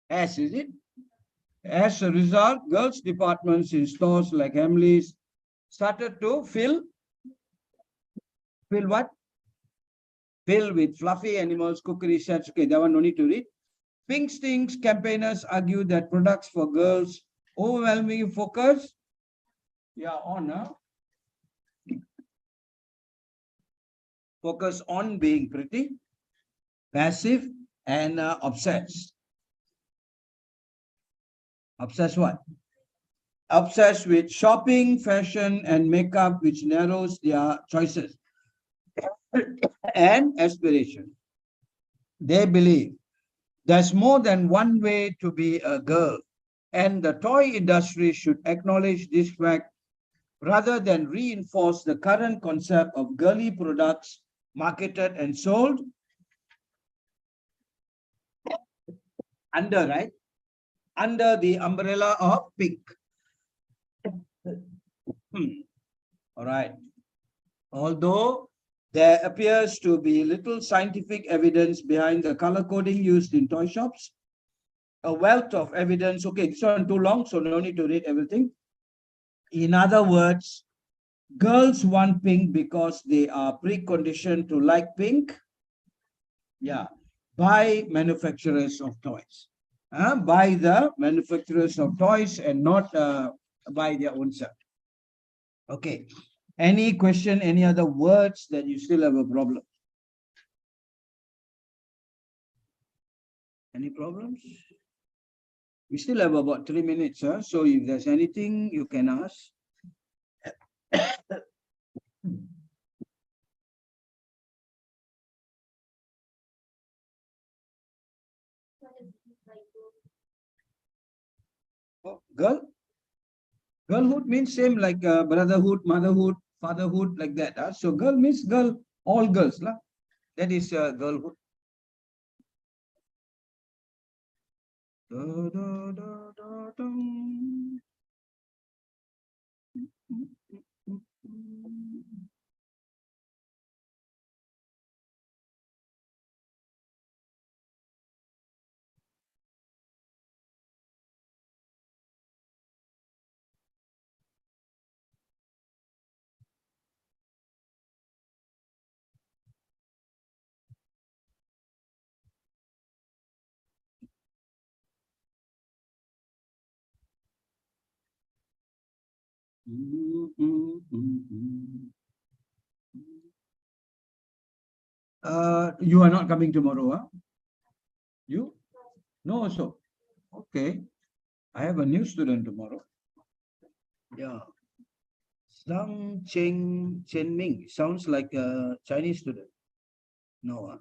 as a result, girls departments in stores like Hamleys started to fill what? Fill with fluffy animals, cookery sets. Okay, that one no need to read. Pink Stings campaigners argue that products for girls overwhelmingly focus focus on being pretty, passive, and obsessed. Obsessed what? Obsessed with shopping, fashion, and makeup, which narrows their choices and aspiration. They believe there's more than one way to be a girl, and the toy industry should acknowledge this fact rather than reinforce the current concept of girly products marketed and sold under the umbrella of pink. All right. Although there appears to be little scientific evidence behind the color coding used in toy shops, a wealth of evidence. Okay, this one too long, so no need to read everything. In other words, girls want pink because they are preconditioned to like pink. Yeah, by manufacturers of toys. By the manufacturers of toys and not by their own self. Okay. Any question, any other words that you still have a problem? Any problems? We still have about 3 minutes, so if there's anything you can ask. Oh, girlhood means same like brotherhood, motherhood, fatherhood, like that. So girl means girl, all girls. That is girlhood. Da, da, da, da, dum. You are not coming tomorrow, huh? You? No, also. Okay. I have a new student tomorrow. Yeah. Zhang Chen Ming. Sounds like a Chinese student. No, huh?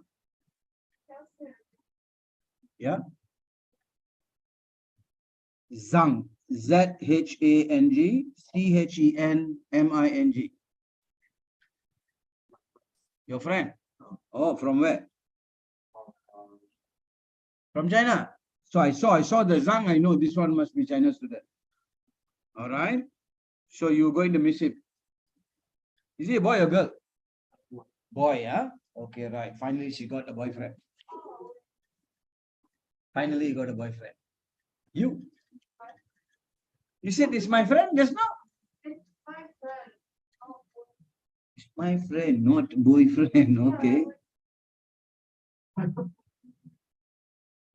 Yeah. Zhang. Zhang. Chenming. Your friend? Oh, from where? From China. So I saw the Zhang. I know this one must be China student. All right. So you're going to miss him. Is he a boy or girl? Boy, huh? Okay, right. Finally, she got a boyfriend. Finally, you got a boyfriend. You? You said it's my friend just now? My friend, not boyfriend. Okay.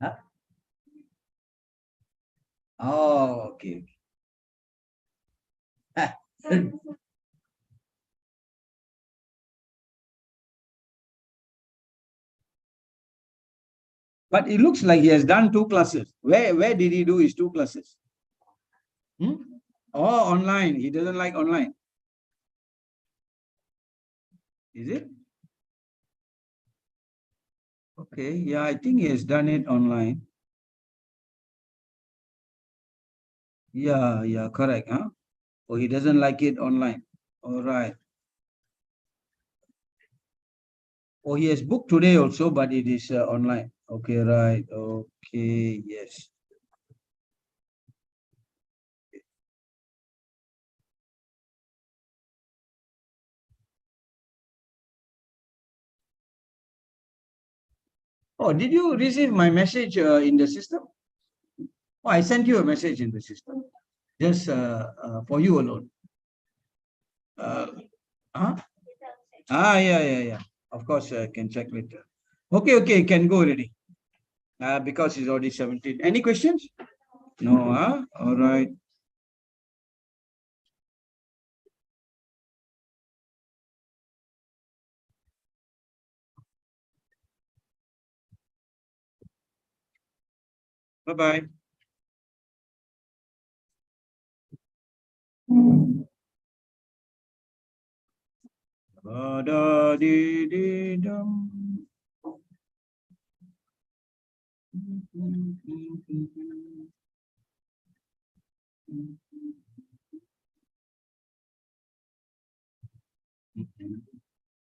Huh? Oh, okay. But it looks like he has done 2 classes. Where did he do his 2 classes? Hmm? Oh, online. He doesn't like online. Is it? Okay. Yeah, I think he has done it online. Yeah, correct. Huh? Oh, he doesn't like it online. All right. Oh, he has booked today also, but it is online. Okay, right. Okay, yes. Oh, did you receive my message in the system? Oh, I sent you a message in the system, just for you alone. Huh? Yeah. Of course, I can check later. Okay, can go already. Because it's already 17. Any questions? No, huh? All right. Bye-bye. Da-da-dee-dee-dum.